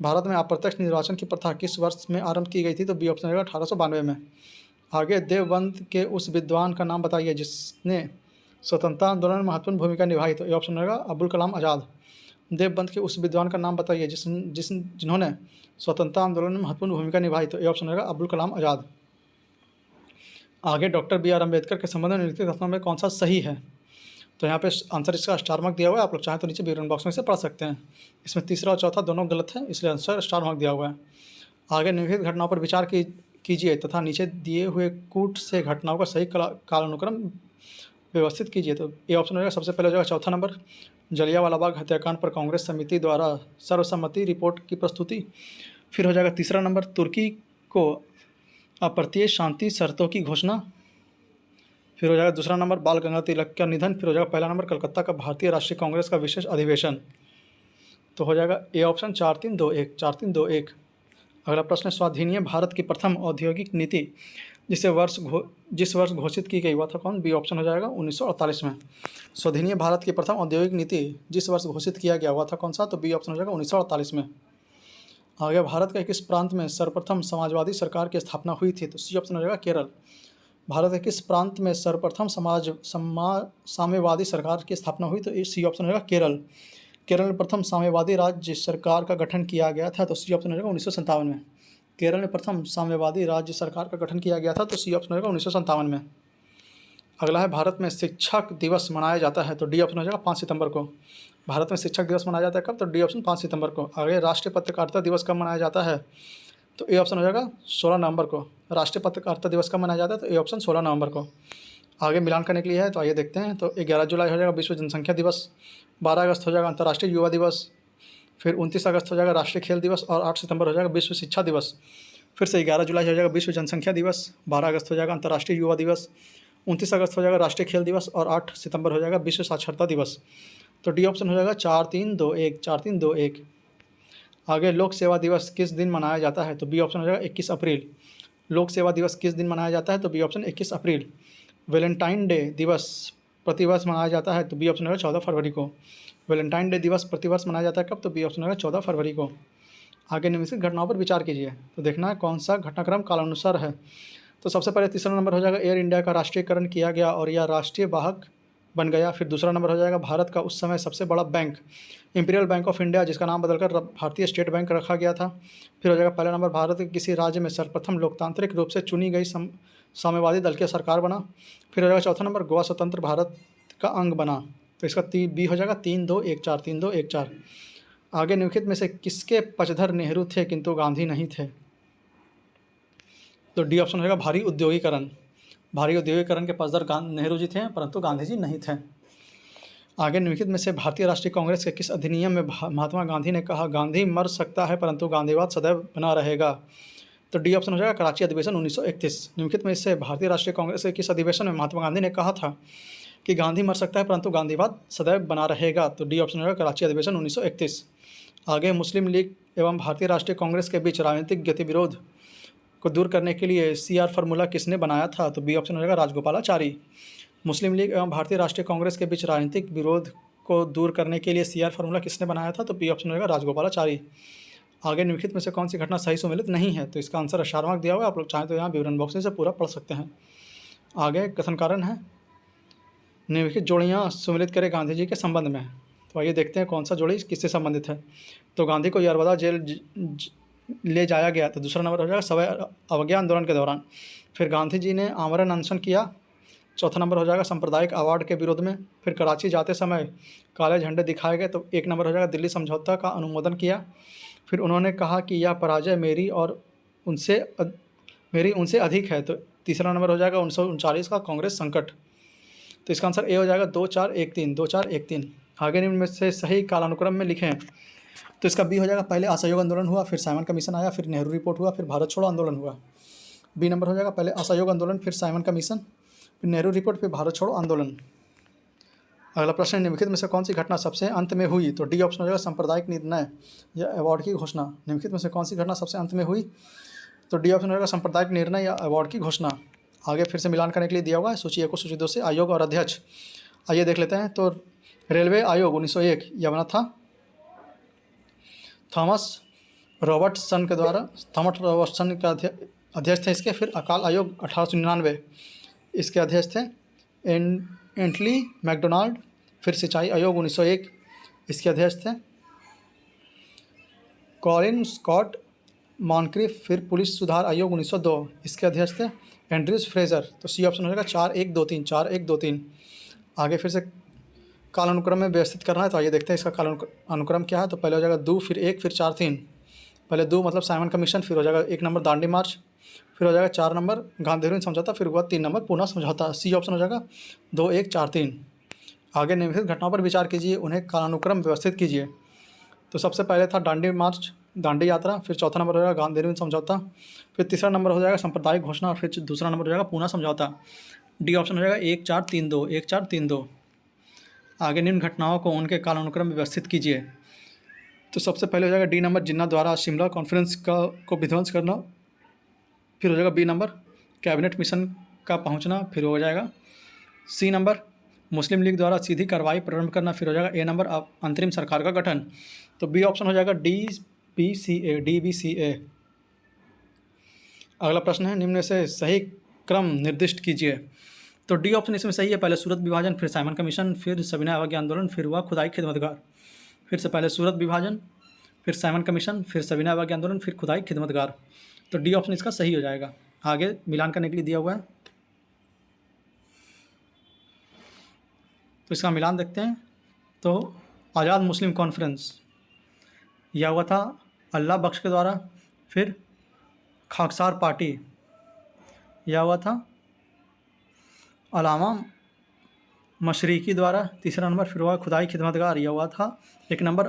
भारत में अप्रत्यक्ष निर्वाचन की प्रथा किस वर्ष में आरंभ की गई थी? तो बी ऑप्शन रहेगा 1892 में। आगे देवबंद के उस विद्वान का नाम बताइए जिसने स्वतंत्रता आंदोलन में महत्वपूर्ण भूमिका निभाई। तो ए ऑप्शन रहेगा अबुल कलाम आज़ाद। देवबंद के उस विद्वान का नाम बताइए जिन्होंने स्वतंत्रता आंदोलन में महत्वपूर्ण भूमिका निभाई। तो ए ऑप्शन रहेगा अबुल कलाम आज़ाद। आगे डॉक्टर बी आर अम्बेडकर के संबंध में निम्नलिखित कथनों में कौन सा सही है? तो यहाँ पे आंसर इसका स्टार मार्क दिया हुआ है, आप लोग चाहें तो नीचे विवरण बॉक्स में से पढ़ सकते हैं। इसमें तीसरा और चौथा दोनों गलत है, इसलिए आंसर स्टार मार्क दिया हुआ है। आगे निम्नलिखित घटनाओं पर विचार कीजिए तथा नीचे दिए हुए कूट से घटनाओं का सही कालानुक्रम व्यवस्थित कीजिए। तो ए ऑप्शन हो जाएगा सबसे पहले हो जाएगा चौथा नंबर, जलियांवाला बाग हत्याकांड पर कांग्रेस समिति द्वारा सर्वसम्मति रिपोर्ट की प्रस्तुति। फिर हो जाएगा तीसरा नंबर, तुर्की को अप्रत्यय शांति शर्तों की घोषणा। फिर हो जाएगा दूसरा नंबर, बाल गंगाधर तिलक का निधन। फिर हो जाएगा पहला नंबर, कलकत्ता का भारतीय राष्ट्रीय कांग्रेस का विशेष अधिवेशन। तो हो जाएगा ए ऑप्शन 4-3-2-1 4-3-2-1। अगला प्रश्न, स्वाधीनीय भारत की प्रथम औद्योगिक नीति जिस वर्ष घोषित की गई वह था कौन? बी ऑप्शन हो जाएगा 1948 में। स्वाधीनीय भारत की प्रथम औद्योगिक नीति जिस वर्ष घोषित किया गया वह था कौन सा? तो बी ऑप्शन हो जाएगा 1948 में। आगे भारत के किस प्रांत में सर्वप्रथम समाजवादी सरकार की स्थापना हुई थी? तो सी ऑप्शन हो जाएगा केरल। भारत के किस प्रांत में सर्वप्रथम साम्यवादी सरकार की स्थापना हुई? तो सी ऑप्शन होगा केरल। केरल में प्रथम साम्यवादी राज्य सरकार का गठन किया गया था तो सी ऑप्शन होगा 1957 में। केरल में प्रथम साम्यवादी राज्य सरकार का गठन किया गया था तो सी ऑप्शन होगा 1957 में। अगला है, भारत में शिक्षक दिवस मनाया जाता है तो डी ऑप्शन हो जाएगा 5 सितंबर को। भारत में शिक्षक दिवस मनाया जाता है कब? तो डी ऑप्शन 5 सितंबर को। आगे राष्ट्रीय पत्रकारिता दिवस कब मनाया जाता है? तो ए ऑप्शन हो जाएगा 16 नवंबर को। राष्ट्रीय पत्रकारिता दिवस कब मनाया जाता है? तो ए ऑप्शन 16 नवंबर को। आगे मिलान करने के लिए है तो आइए देखते हैं। तो 11 जुलाई हो जाएगा विश्व जनसंख्या दिवस, 12 अगस्त हो जाएगा अंतर्राष्ट्रीय युवा दिवस, फिर 29 अगस्त हो जाएगा राष्ट्रीय खेल दिवस और 8 सितंबर हो जाएगा विश्व शिक्षा दिवस। फिर से 11 जुलाई हो जाएगा विश्व जनसंख्या दिवस, 12 अगस्त हो जाएगा अंतर्राष्ट्रीय युवा दिवस, 29 अगस्त हो जाएगा राष्ट्रीय खेल दिवस और 8 सितंबर हो जाएगा विश्व साक्षरता दिवस। तो डी ऑप्शन हो जाएगा 4-3-2-1 4-3-2-1। आगे लोक सेवा दिवस किस दिन मनाया जाता है? तो बी ऑप्शन हो जाएगा 21 अप्रैल। लोक सेवा दिवस किस दिन मनाया जाता है? तो बी ऑप्शन 21 अप्रैल। वैलेंटाइन डे दिवस प्रतिवर्ष मनाया जाता है तो बी ऑप्शन होगा 14 फरवरी को। वैलेंटाइन डे दिवस प्रतिवर्ष मनाया जाता है कब? तो बी ऑप्शन होगा 14 फरवरी को। आगे निम्नलिखित घटनाओं पर विचार कीजिए तो देखना है कौन सा घटनाक्रम कालानुसार है। तो सबसे पहले तीसरा नंबर हो जाएगा एयर इंडिया का राष्ट्रीयकरण किया गया और यह राष्ट्रीय वाहक बन गया। फिर दूसरा नंबर हो जाएगा भारत का उस समय सबसे बड़ा bank imperial bank of India जिसका नाम बदलकर भारतीय स्टेट बैंक रखा गया था। फिर हो जाएगा पहला नंबर, भारत के किसी राज्य में सर्वप्रथम लोकतांत्रिक रूप से चुनी गई साम्यवादी दल की सरकार बना। फिर हो जाएगा चौथा नंबर, गोवा स्वतंत्र भारत का अंग बना। तो इसका बी हो जाएगा 3-2-1-4 3-2-1-4। आगे निम्नलिखित में से किसके पक्षधर नेहरू थे किंतु गांधी नहीं थे? तो डी ऑप्शन होगा भारी उद्योगीकरण। भारी उद्योगीकरण के पक्षधर नेहरू जी थे परंतु गांधी जी नहीं थे। आगे निम्नलिखित में से भारतीय राष्ट्रीय कांग्रेस के किस अधिनियम में महात्मा गांधी ने कहा गांधी मर सकता है परंतु गांधीवाद सदैव बना रहेगा? तो डी ऑप्शन हो जाएगा कराची अधिवेशन 1931। निम्नलिखित में से भारतीय राष्ट्रीय कांग्रेस के किस अधिवेशन में महात्मा गांधी ने कहा था कि गांधी मर सकता है परंतु गांधीवाद सदैव बना रहेगा? तो डी ऑप्शन होगा कराची अधिवेशन 1931। आगे मुस्लिम लीग एवं भारतीय राष्ट्रीय कांग्रेस के बीच राजनीतिक गतिविरोध को दूर करने के लिए CR फार्मूला किसने बनाया था? तो बी ऑप्शन हो जाएगा राजगोपालाचारी। मुस्लिम लीग एवं भारतीय राष्ट्रीय कांग्रेस के बीच राजनीतिक विरोध को दूर करने के लिए CR फार्मूला किसने बनाया था? तो बी ऑप्शन होगा राजगोपालाचारी। आगे निम्नलिखित में से कौन सी घटना सही सुमेलित नहीं है? तो इसका आंसर स्टार मार्क दिया हुआ है, आप लोग चाहें तो यहाँ विवरण बॉक्स से पूरा पढ़ सकते हैं। आगे कथन कारण है, निम्नलिखित जोड़ियाँ सुमेलित करें गांधी जी के संबंध में। तो आइए देखते हैं कौन सा जोड़ी किससे संबंधित है। तो गांधी को यरवदा जेल ले जाया गया तो दूसरा नंबर हो जाएगा सवै अवज्ञा आंदोलन के दौरान। फिर गांधी जी ने आमरण अनशन किया। चौथा नंबर हो जाएगा सांप्रदायिक अवार्ड के विरोध में। फिर कराची जाते समय काले झंडे दिखाए गए तो एक नंबर हो जाएगा दिल्ली समझौता का अनुमोदन किया। फिर उन्होंने कहा कि यह पराजय मेरी उनसे अधिक है तो तीसरा नंबर हो जाएगा 1939 का कांग्रेस संकट। तो इसका आंसर ए हो जाएगा 2413, 2413। आगे निम्न में से सही कालानुक्रम में लिखें। तो इसका बी हो जाएगा, पहले असहयोग आंदोलन हुआ, फिर साइमन कमीशन आया, फिर नेहरू रिपोर्ट हुआ, फिर भारत छोड़ो आंदोलन हुआ। बी नंबर हो जाएगा, पहले असहयोग आंदोलन, फिर साइमन कमीशन, फिर नेहरू रिपोर्ट, फिर भारत छोड़ो आंदोलन। अगला प्रश्न, निम्नलिखित में से कौन सी घटना सबसे अंत में हुई? तो डी ऑप्शन हो जाएगा, सांप्रदायिक निर्णय या अवार्ड की घोषणा। निम्नलिखित में से कौन सी घटना सबसे अंत में हुई? तो डी ऑप्शन हो जाएगा, सांप्रदायिक निर्णय या अवार्ड की घोषणा। आगे फिर से मिलान करने के लिए दिया हुआ है सूची 1 को सूची 2 से आयोग और अध्यक्ष। आइए देख लेते हैं। तो रेलवे आयोग 1901 यह बना था थॉमस रॉबर्टसन के द्वारा। थॉमस रॉबर्टसन का अध्यक्ष थे इसके। फिर अकाल आयोग 1899, इसके अध्यक्ष थे एंटली मैकडोनाल्ड। फिर सिंचाई आयोग 1901, इसके अध्यक्ष थे कॉलिन स्कॉट मॉनक्रिफ। फिर पुलिस सुधार आयोग 1902, इसके अध्यक्ष थे एंड्रयूज फ्रेजर। तो सी ऑप्शन हो जाएगा 4123, 4123। आगे फिर से कालानुक्रम में व्यवस्थित करना है। तो आइए देखते हैं इसका कालानुक्रम क्या है। तो पहले हो जाएगा 2, फिर 1, फिर 4, 3। पहले 2 मतलब साइमन कमीशन, फिर हो जाएगा 1 नंबर दांडी मार्च, फिर हो जाएगा 4 नंबर गांधी समझौता, फिर हुआ 3 नंबर पूना समझौता। सी ऑप्शन हो जाएगा 2, 1, 4, 3। आगे निम्नलिखित घटनाओं पर विचार कीजिए, उन्हें कालानुक्रम व्यवस्थित कीजिए। तो सबसे पहले था दांडी मार्च, दांडी यात्रा। फिर चौथा नंबर हो जाएगा गांधी समझौता। फिर तीसरा नंबर हो जाएगा सांप्रदायिक घोषणा। और फिर दूसरा नंबर हो जाएगा पूना समझौता। डी ऑप्शन हो जाएगा 1, 4, 3, 2, 1, 4, 3, 2। आगे निम्न घटनाओं को उनके कालानुक्रम में व्यवस्थित कीजिए। तो सबसे पहले हो जाएगा डी नंबर, जिन्ना द्वारा शिमला कॉन्फ्रेंस को विध्वंस करना। फिर हो जाएगा बी नंबर, कैबिनेट मिशन का पहुंचना। फिर हो जाएगा सी नंबर, मुस्लिम लीग द्वारा सीधी कार्रवाई प्रारंभ करना। फिर हो जाएगा ए नंबर, अंतरिम सरकार का गठन। तो बी ऑप्शन हो जाएगा DBCA, DBCA। अगला प्रश्न है, निम्न में से सही क्रम निर्दिष्ट कीजिए। तो डी ऑप्शन इसमें सही है। पहले सूरत विभाजन, फिर साइमन कमीशन, फिर सविनय अवज्ञा आंदोलन, फिर हुआ खुदाई खिदमतगार। फिर से पहले सूरत विभाजन, फिर साइमन कमीशन, फिर सविनय अवज्ञा आंदोलन, फिर खुदाई खिदमतगार। तो डी ऑप्शन इसका सही हो जाएगा। आगे मिलान करने के लिए दिया हुआ है, तो इसका मिलान देखते हैं। तो आज़ाद मुस्लिम कॉन्फ्रेंस यह हुआ था अल्लाह बख्श के द्वारा। फिर खाकसार पार्टी यह हुआ था अलामा मशरिकी द्वारा। तीसरा नंबर फिर हुआ खुदाई खिदमतगार, यह हुआ था 1 नंबर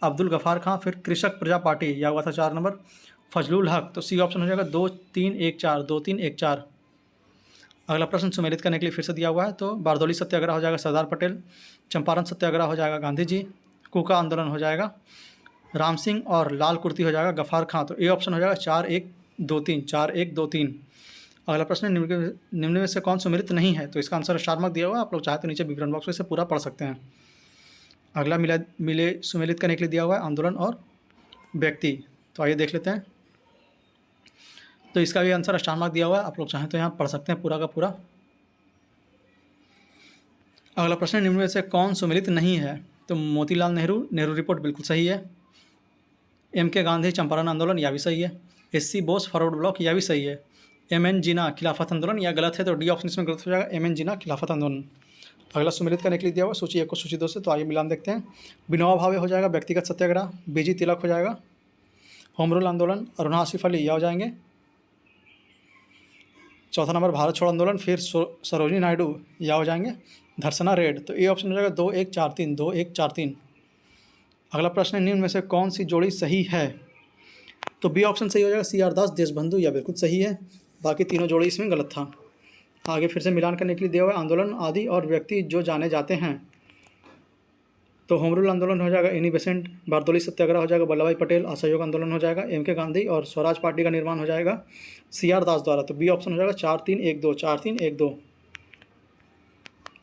अब्दुल गफ़ार खां। फिर कृषक प्रजा पार्टी यह हुआ था 4 नंबर फजलुल हक। तो सी ऑप्शन हो जाएगा 2, 3, 1, 4, 2, 3, 1, 4। अगला प्रश्न सुमेलित करने के लिए फिर से दिया हुआ है। तो बारदौली सत्याग्रह हो जाएगा सरदार पटेल, चंपारण सत्याग्रह हो जाएगा गांधी जी, कूका आंदोलन हो जाएगा राम सिंह, और लाल कुर्ती हो जाएगा गफ़ार खां। तो ए ऑप्शन हो जाएगा 4, 1, 2, 3, 4, 1, 2, 3। अगला प्रश्न, निम्न में से कौन सुमेलित नहीं है? तो इसका आंसर स्टार मार्क दिया हुआ है, आप लोग चाहे तो नीचे विवरण बॉक्स में से पूरा पढ़ सकते हैं। अगला मिले सुमेलित करने के लिए दिया हुआ है आंदोलन और व्यक्ति। तो आइए देख लेते हैं। तो इसका भी आंसर स्टार मार्क दिया हुआ है, आप लोग चाहें तो यहाँ पढ़ सकते हैं पूरा का पूरा। अगला प्रश्न, निम्न में से कौन सुमेलित नहीं है? तो मोतीलाल नेहरू, नेहरू रिपोर्ट बिल्कुल सही है। MK गांधी चंपारण आंदोलन, यह भी सही है। SC बोस फॉरवर्ड ब्लॉक, यह भी सही है। MN जिन्ना खिलाफत आंदोलन, यह गलत है। तो डी ऑप्शन इसमें गलत हो जाएगा, MN जिन्ना खिलाफत आंदोलन। अगला सुमेलित करने के लिए दिया हुआ सूची 1 को सूची 2 से। तो आइए मिलान देखते हैं। विनोबा भावे हो जाएगा व्यक्तिगत सत्याग्रह, BG तिलक हो जाएगा होम रूल आंदोलन, अरुणा आसिफ अली यह हो जाएंगे। चौथा नंबर भारत छोड़ो आंदोलन, फिर सरोजिनी नायडू यह हो जाएंगे धरसना रेड। तो ए ऑप्शन हो जाएगा 2, 1, 4, 3, 2, 1, 4, 3। अगला प्रश्न है, निम्न में से कौन सी जोड़ी सही है? तो बी ऑप्शन सही हो जाएगा, CR दास देशबंधु, यह बिल्कुल सही है। बाकी तीनों जोड़ी इसमें गलत था। आगे फिर से मिलान करने के लिए दिया हुआ है आंदोलन आदि और व्यक्ति जो जाने जाते हैं। तो होम रूल आंदोलन हो जाएगा एनी बेसेंट, बारदौली सत्याग्रह हो जाएगा वल्लभ भाई पटेल, असहयोग आंदोलन हो जाएगा MK गांधी, और स्वराज पार्टी का निर्माण हो जाएगा CR दास द्वारा। तो बी ऑप्शन हो जाएगा 4, 3, 1, 2, 4, 3, 1, 2।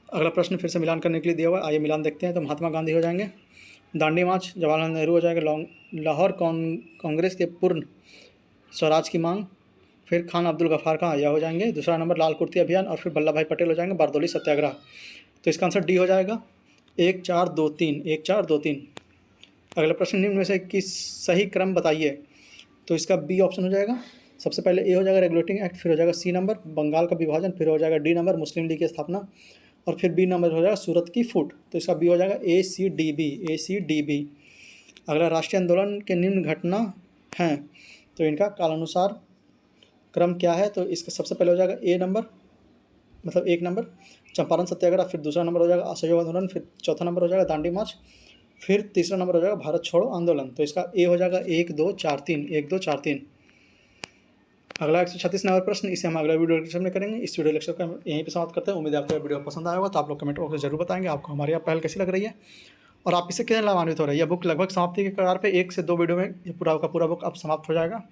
अगला प्रश्न फिर से मिलान करने के लिए दिया हुआ है, आइए मिलान देखते हैं। तो महात्मा गांधी हो जाएंगे दांडी मार्च, जवाहरलाल नेहरू हो जाएगा लाहौर कांग्रेस के पूर्ण स्वराज की मांग, फिर खान अब्दुल गफ़ार खां यह हो जाएंगे दूसरा नंबर लाल कुर्ती अभियान, और फिर वल्लभ भाई पटेल हो जाएंगे बारदौली सत्याग्रह। तो इसका आंसर डी हो जाएगा 1, 4, 2, 3, 1, 4, 2, 3। अगला प्रश्न, निम्न में से किस सही क्रम बताइए? तो इसका बी ऑप्शन हो जाएगा। सबसे पहले ए हो जाएगा रेगुलेटिंग एक्ट, फिर हो जाएगा सी नंबर बंगाल का विभाजन, फिर हो जाएगा डी नंबर मुस्लिम लीग की स्थापना, और फिर बी नंबर हो जाएगा सूरत की फूट। तो इसका बी हो जाएगा ACDB। अगला, राष्ट्रीय आंदोलन के निम्न घटना हैं, तो इनका कालानुसार क्रम क्या है? तो इसका सबसे पहले हो जाएगा ए नंबर, मतलब 1 नंबर चंपारण सत्याग्रह, फिर दूसरा नंबर हो जाएगा असहयोग आंदोलन, फिर चौथा नंबर हो जाएगा दांडी मार्च, फिर तीसरा नंबर हो जाएगा भारत छोड़ो आंदोलन। तो इसका ए हो जाएगा 1 2 4 3, 1 2 4 3। अगला 136 नंबर प्रश्न, इसे हम अगला वीडियो लेक्चर में करेंगे। इस वीडियो लेक्चर को हम यहीं पे समाप्त करते हैं। उम्मीद है आपको वीडियो पसंद आया होगा, तो आप लोग कमेंट बॉक्स में जरूर बताएंगे आपको हमारी यह पहल कैसी लग रही है और आप इससे कितने लाभान्वित हो रहे हैं। यह बुक लगभग समाप्ति के कगार पे 1 से 2 वीडियो में ये पूरा का पूरा बुक अब समाप्त हो जाएगा।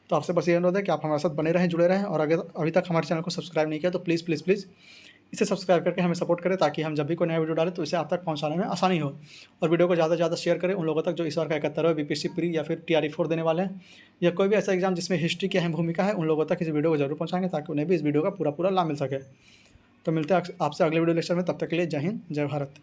तो आपसे बस ये अनुरोध है कि आप हमारे साथ बने रहें, जुड़े रहें, और अगर अभी तक हमारे चैनल को सब्सक्राइब नहीं किया तो प्लीज़ प्लीज़ प्लीज़ इसे सब्सक्राइब करके हमें सपोर्ट करें, ताकि हम जब भी कोई नया वीडियो डालें तो इसे आप तक पहुंचाने में आसानी हो। और वीडियो को ज़्यादा से ज़्यादा शेयर करें उन लोगों तक जो इस बार का 71वें बीपीएससी प्री या फिर TRE4 देने वाले हैं, या कोई भी ऐसा एग्जाम जिसमें हिस्ट्री की अहम भूमिका है, उन लोगों तक इस वीडियो को जरूर पहुँचाएंगे ताकि उन्हें भी इस वीडियो का पूरा पूरा लाभ मिल सके। तो मिलते हैं आपसे अगले वीडियो लेक्चर में, तब तक के लिए जय हिंद, जय भारत।